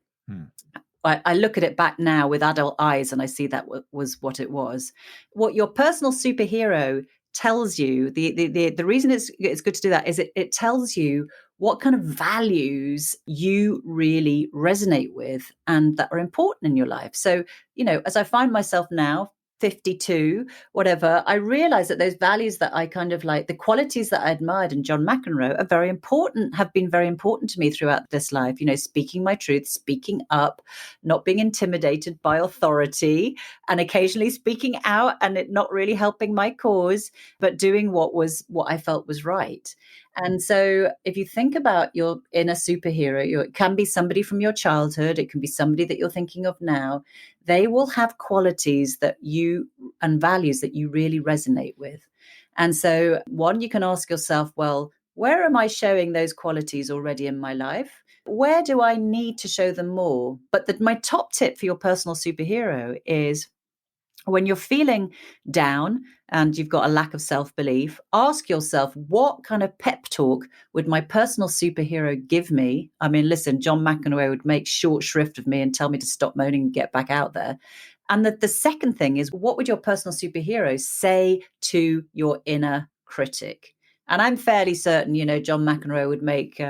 S5: I look at it back now with adult eyes and I see that was what it was. What your personal superhero tells you, the reason it's good to do that is it tells you what kind of values you really resonate with and that are important in your life. So, as I find myself now, 52, whatever, I realize that those values that I kind of like, the qualities that I admired in John McEnroe are very important, have been very important to me throughout this life. Speaking my truth, speaking up, not being intimidated by authority, and occasionally speaking out and it not really helping my cause, but doing what I felt was right. And so if you think about your inner superhero, it can be somebody from your childhood, it can be somebody that you're thinking of now. They will have qualities and values that you really resonate with. And so one, you can ask yourself, well, where am I showing those qualities already in my life? Where do I need to show them more? But my top tip for your personal superhero is when you're feeling down and you've got a lack of self-belief, ask yourself, what kind of pep talk would my personal superhero give me? I mean, listen, John McEnroe would make short shrift of me and tell me to stop moaning and get back out there. And the second thing is, what would your personal superhero say to your inner critic? And I'm fairly certain, John McEnroe would make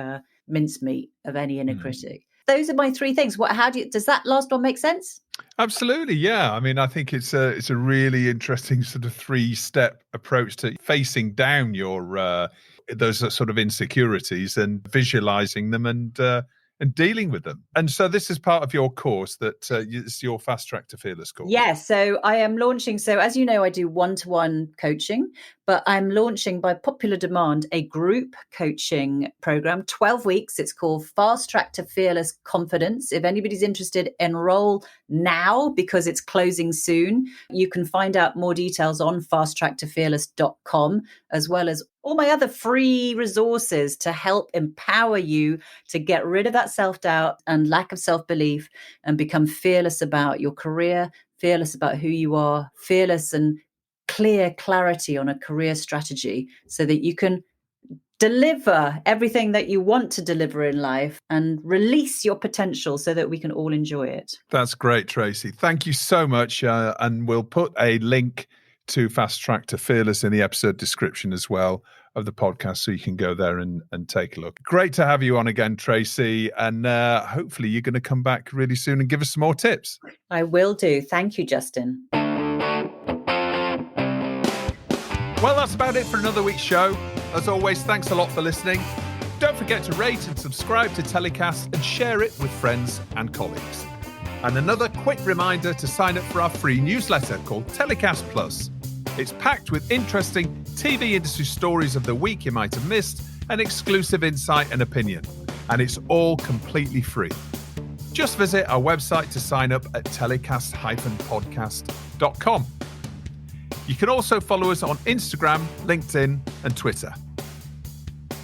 S5: mincemeat of any inner critic. Those are my three things. Does that last one make sense?
S2: Absolutely, yeah. I mean, I think it's a really interesting sort of 3-step approach to facing down your those sort of insecurities and visualizing them and dealing with them. And so this is part of your course that it's your Fast Track to Fearless course.
S5: Yes. So I am launching. So as you know, I do one-to-one coaching, but I'm launching by popular demand a group coaching program, 12 weeks. It's called Fast Track to Fearless Confidence. If anybody's interested, enroll now because it's closing soon. You can find out more details on fasttracktofearless.com, as well as all my other free resources to help empower you to get rid of that self-doubt and lack of self-belief and become fearless about your career, fearless about who you are, fearless and clear clarity on a career strategy so that you can deliver everything that you want to deliver in life and release your potential so that we can all enjoy it.
S2: That's great, Tracy. Thank you so much. And we'll put a link to Fast Track to Fearless in the episode description as well of the podcast, so you can go there and take a look. Great to have you on again, Tracy. And hopefully you're going to come back really soon and give us some more tips.
S5: I will do. Thank you, Justin.
S2: Well, that's about it for another week's show. As always, thanks a lot for listening. Don't forget to rate and subscribe to TellyCast and share it with friends and colleagues. And another quick reminder to sign up for our free newsletter called TellyCast Plus. It's packed with interesting TV industry stories of the week you might have missed and exclusive insight and opinion. And it's all completely free. Just visit our website to sign up at telecast-podcast.com. You can also follow us on Instagram, LinkedIn, and Twitter.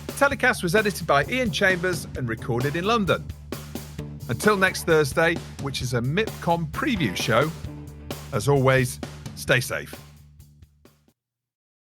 S2: TellyCast was edited by Ian Chambers and recorded in London. Until next Thursday, which is a MIPCOM preview show, as always, stay safe.